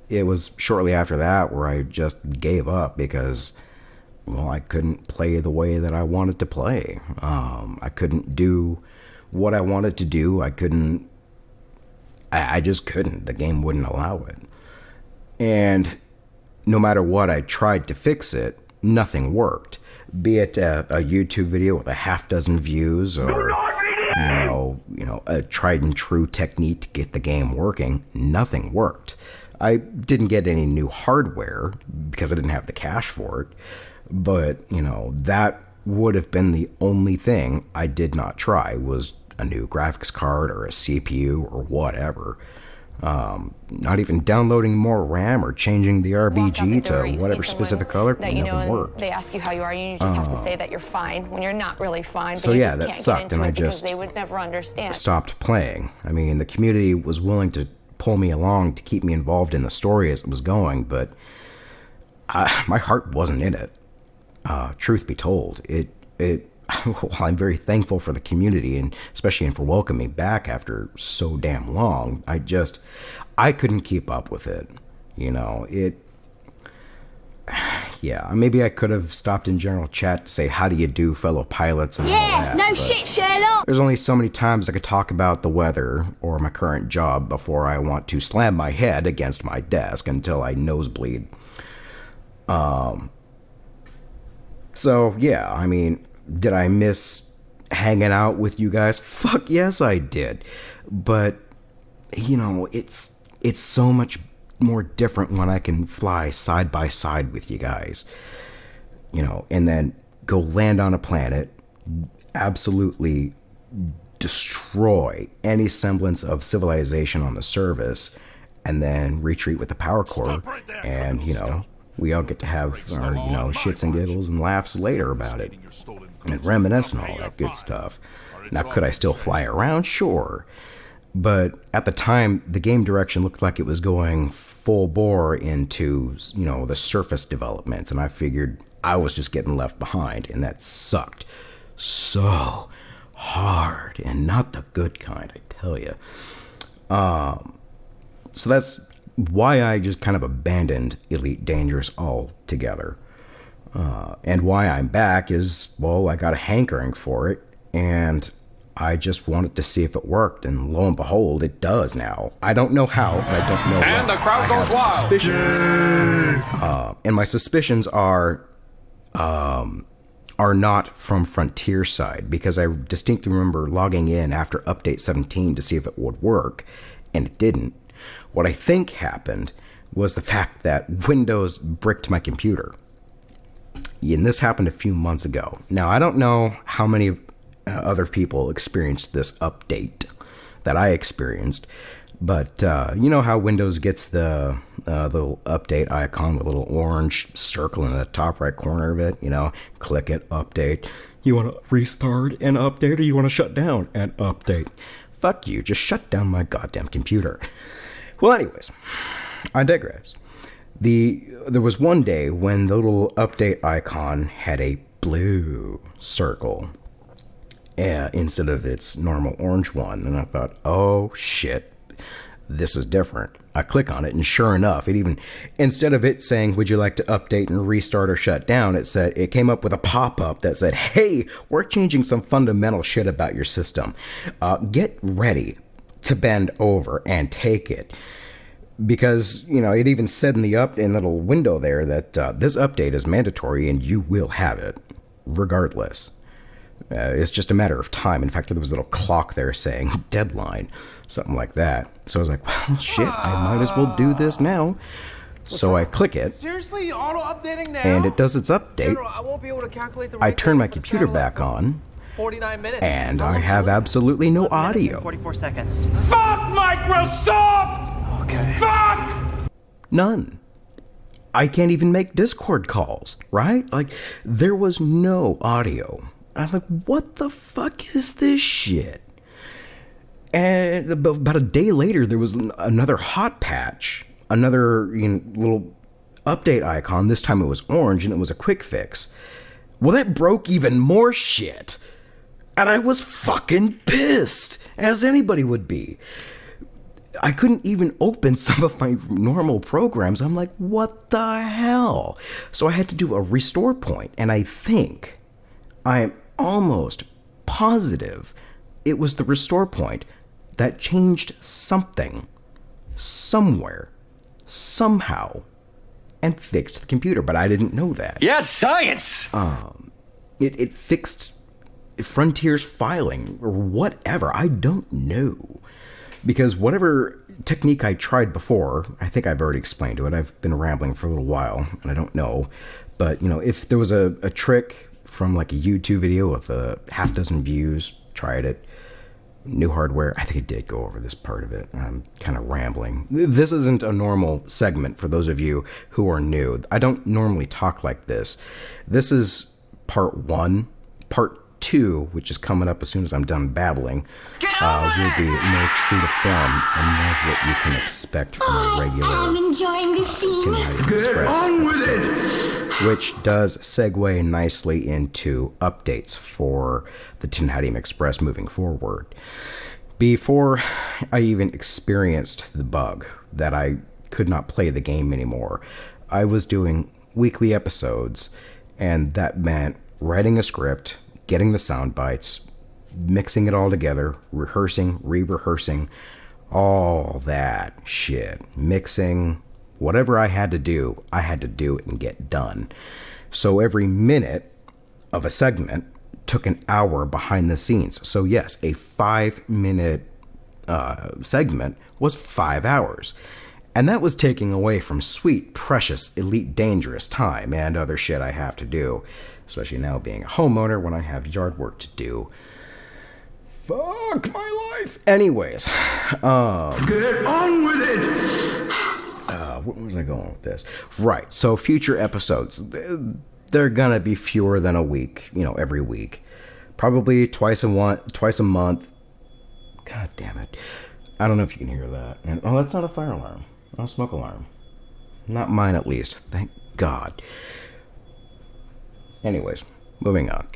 it was shortly after that where I just gave up because, I couldn't play the way that I wanted to play. I couldn't do what I wanted to do. I just couldn't. The game wouldn't allow it. And no matter what I tried to fix it, nothing worked. Be it a YouTube video with a half dozen views or, a tried and true technique to get the game working, nothing worked. I didn't get any new hardware because I didn't have the cash for it. But, that would have been the only thing I did not try was a new graphics card or a CPU or whatever. Not even downloading more RAM or changing the RBG to whatever specific color. Nothing worked. They ask you how you are, and you just have to say that you're fine when you're not really fine. But so you yeah, just that can't sucked, get into and I it because just they would never understand. Stopped playing. I mean, the community was willing to pull me along to keep me involved in the story as it was going, but my heart wasn't in it. Truth be told, while I'm very thankful for the community and especially for welcoming me back after so damn long, I couldn't keep up with it. Maybe I could have stopped in general chat to say, how do you do, fellow pilots, and all that. No shit, Sherlock! There's only so many times I could talk about the weather or my current job before I want to slam my head against my desk until I nosebleed. So, yeah, I mean, did I miss hanging out with you guys? Fuck yes, I did. But, it's so much more different when I can fly side by side with you guys. And then go land on a planet, absolutely destroy any semblance of civilization on the surface, and then retreat with the power core, and, we all get to have our, shits and giggles and laughs later about it. And reminisce and all that good stuff. Now, could I still fly around? Sure. But at the time, the game direction looked like it was going full bore into, the surface developments. And I figured I was just getting left behind. And that sucked so hard. And not the good kind, I tell you. So that's why I just kind of abandoned Elite Dangerous altogether. And why I'm back is, I got a hankering for it, and I just wanted to see if it worked, and lo and behold, it does now. I don't know how, but I don't know why. And the crowd goes wild. And my suspicions are not from Frontier side, because I distinctly remember logging in after Update 17 to see if it would work, and it didn't. What I think happened was the fact that Windows bricked my computer. And this happened a few months ago. Now, I don't know how many other people experienced this update that I experienced, but you know how Windows gets the little update icon with a little orange circle in the top right corner of it? Click it, update. You want to restart and update, or you want to shut down and update? Fuck you, just shut down my goddamn computer. Well, anyways, I digress. There was one day when the little update icon had a blue circle. instead of its normal orange one. And I thought, oh shit, this is different. I click on it, and sure enough, it even, instead of it saying, would you like to update and restart or shut down, it came up with a pop-up that said, hey, we're changing some fundamental shit about your system. Get ready to bend over and take it. Because, it even said in the little window there that this update is mandatory and you will have it regardless. It's just a matter of time. In fact, there was a little clock there saying deadline, something like that. So I was like, well, shit, I might as well do this now. So I click it. Seriously, auto-updating now? And it does its update. General, I won't be able to calculate the I turn my computer back on. 49 minutes. And I have absolutely no audio. 44 seconds. Fuck Microsoft! Okay. Fuck! None. I can't even make Discord calls, right? Like, there was no audio. I'm like, what the fuck is this shit? And about a day later, there was another hot patch, another little update icon. This time it was orange, and it was a quick fix. Well, that broke even more shit. And I was fucking pissed, as anybody would be. I couldn't even open some of my normal programs. I'm like, what the hell? So I had to do a restore point, and I think, I'm almost positive, it was the restore point that changed something, somewhere, somehow, and fixed the computer, but I didn't know that. Yes, science! It fixed Frontier's filing, or whatever, I don't know. Because whatever technique I tried before, I think I've already explained to it. I've been rambling for a little while, and I don't know. But, if there was a trick from like a YouTube video with a half dozen views, tried it, new hardware, I think it did go over this part of it. I'm kind of rambling. This isn't a normal segment for those of you who are new. I don't normally talk like this. This is part 1. Part 2, which is coming up as soon as I'm done babbling, will be more true to film and more of what you can expect from a regular I'm enjoying this scene. Get on with it! Which does segue nicely into updates for the Tinhadium Express moving forward. Before I even experienced the bug that I could not play the game anymore, I was doing weekly episodes, and that meant writing a script, getting the sound bites, mixing it all together, rehearsing, re-rehearsing, all that shit. Mixing, whatever I had to do it and get done. So every minute of a segment took an hour behind the scenes. So yes, a 5-minute segment was 5 hours. And that was taking away from sweet, precious, elite, dangerous time and other shit I have to do. Especially now being a homeowner when I have yard work to do. Fuck my life! Anyways. Get on with it! Where was I going with this? Right, so future episodes. They're gonna be fewer than a week, every week. Probably twice a month. God damn it. I don't know if you can hear that. And, that's not a fire alarm. Not a smoke alarm. Not mine, at least. Thank God. Anyways, moving on.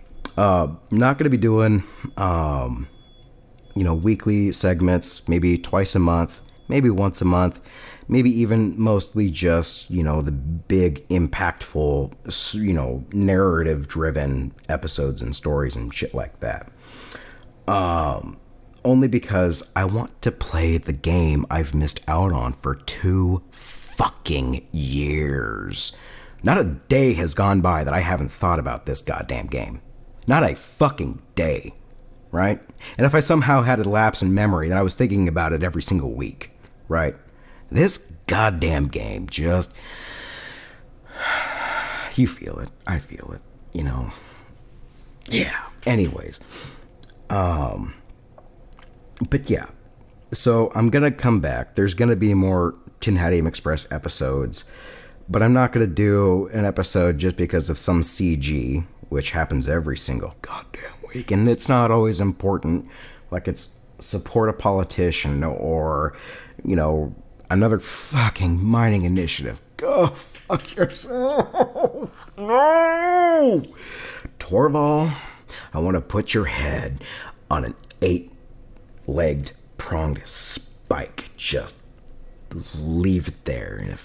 Not going to be doing, weekly segments, maybe twice a month, maybe once a month, maybe even mostly just, the big, impactful, narrative-driven episodes and stories and shit like that. Only because I want to play the game I've missed out on for 2 fucking years. Not a day has gone by that I haven't thought about this goddamn game. Not a fucking day, right? And if I somehow had a lapse in memory, then I was thinking about it every single week, right? This goddamn game just... You feel it. I feel it. Yeah. Anyways. But yeah, so I'm going to come back. There's going to be more Tinhadium Express episodes, but I'm not going to do an episode just because of some CG, which happens every single goddamn week, and it's not always important, like it's support a politician or, another fucking mining initiative. Go fuck yourself. No! Torval, I want to put your head on an 8-legged pronged spike. Just leave it there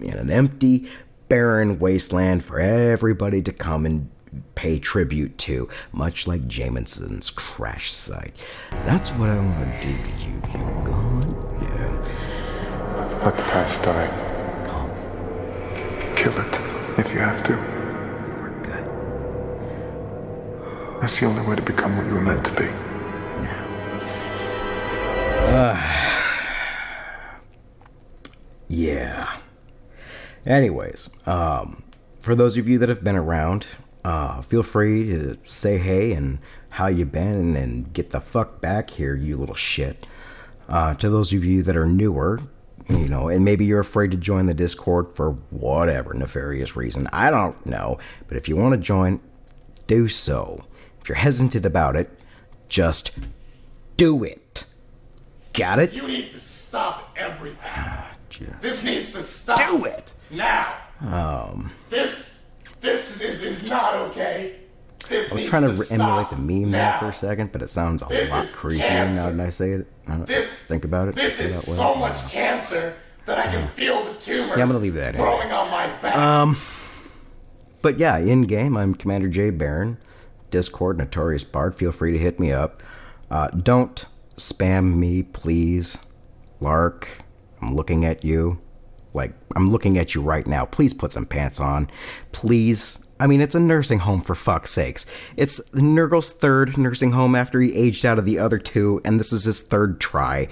in an empty, barren wasteland for everybody to come and pay tribute to, much like Jameson's crash site. That's what I want to do to you, God. Yeah. Let the past die. Calm. Kill it, if you have to. We're good. That's the only way to become what you were meant to be. Yeah. Anyways, for those of you that have been around, feel free to say hey and how you been and get the fuck back here, you little shit. To those of you that are newer, you know, and maybe you're afraid to join the Discord for whatever nefarious reason, I don't know, but if you want to join, do so. If you're hesitant about it, just do it. Got it? You need to stop everything. This needs to stop. Do it now. This is not okay. This I was trying to emulate the meme there for a second, but it sounds a lot creepier now that I say it. Think about it. This is so much cancer that I can feel the tumors. Yeah, I'm gonna leave that growing on my back. But yeah, in game, I'm Commander J. Barron. Discord, Notorious Bard. Feel free to hit me up. Don't spam me, please. Lark, I'm looking at you. Like, I'm looking at you right now. Please put some pants on. Please. I mean, it's a nursing home, for fuck's sakes. It's Nurgle's third nursing home after he aged out of the other two, and this is his third try.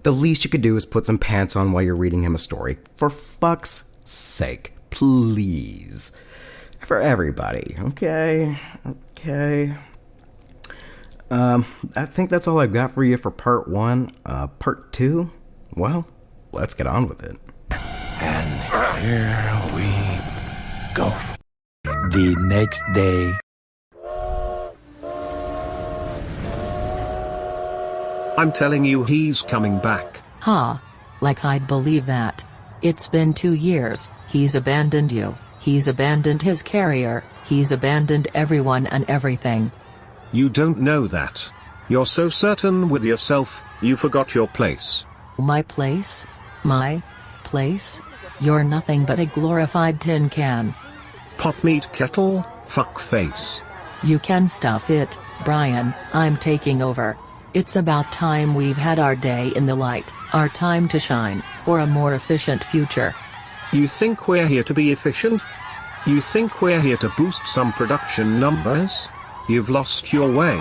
The least you could do is put some pants on while you're reading him a story. For fuck's sake. Please. For everybody. Okay? Okay. I think that's all I've got for you for part 1. Part 2? Well, let's get on with it. And here we go. The next day. I'm telling you, he's coming back. Ha. Like I'd believe that. It's been 2 years. He's abandoned you. He's abandoned his carrier. He's abandoned everyone and everything. You don't know that. You're so certain with yourself, you forgot your place. My place? My place? You're nothing but a glorified tin can. Pot meat kettle, fuck face. You can stuff it, Brian. I'm taking over. It's about time we've had our day in the light, our time to shine, for a more efficient future. You think we're here to be efficient? You think we're here to boost some production numbers? You've lost your way.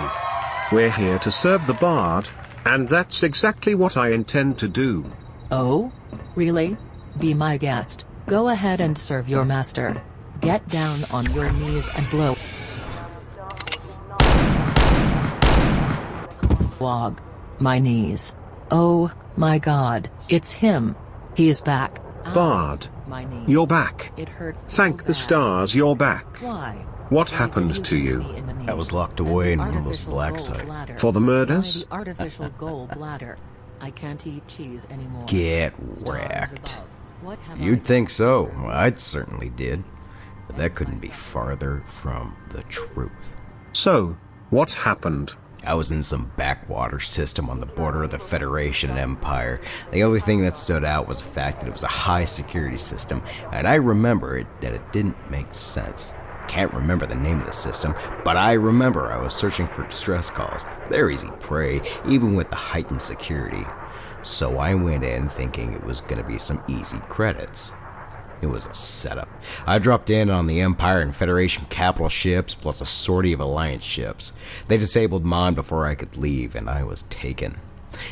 We're here to serve the Bard, and that's exactly what I intend to do. Oh? Really? Be my guest. Go ahead and serve your master. Get down on your knees and blow. Wog. My knees. Oh, my God, it's him. He's back. Bard, you're back. It hurts. Thank the stars you're back. Why? What happened to you? I was locked away in one of those black sites. For the murders? Artificial gall bladder. I can't eat cheese anymore. Get wrecked. You'd think so. Well, I certainly did. But that couldn't be farther from the truth. So, what happened? I was in some backwater system on the border of the Federation and Empire. The only thing that stood out was the fact that it was a high security system, and I remember that it didn't make sense. Can't remember the name of the system, but I remember I was searching for distress calls. They're easy prey, even with the heightened security. So I went in thinking it was going to be some easy credits. It was a setup. I dropped in on the Empire and Federation capital ships, plus a sortie of Alliance ships. They disabled mine before I could leave, and I was taken.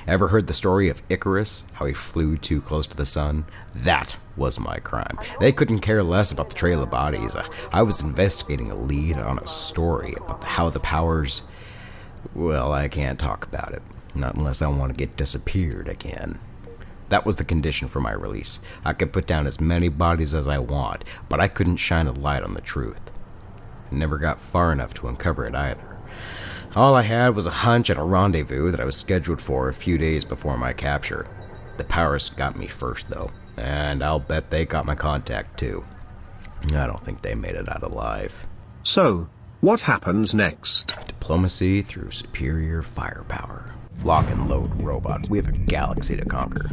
Ever heard the story of Icarus, how he flew too close to the sun? That was my crime. They couldn't care less about the trail of bodies. I was investigating a lead on a story about how the powers... Well, I can't talk about it. Not unless I want to get disappeared again. That was the condition for my release. I could put down as many bodies as I want, but I couldn't shine a light on the truth. I never got far enough to uncover it either. All I had was a hunch and a rendezvous that I was scheduled for a few days before my capture. The powers got me first, though, and I'll bet they got my contact, too. I don't think they made it out alive. So, What happens next? Diplomacy through superior firepower. Lock and load, robot. We have a galaxy to conquer.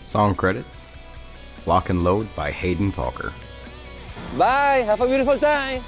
Song credit, Lock and Load by Hayden Falker. Bye, have a beautiful time.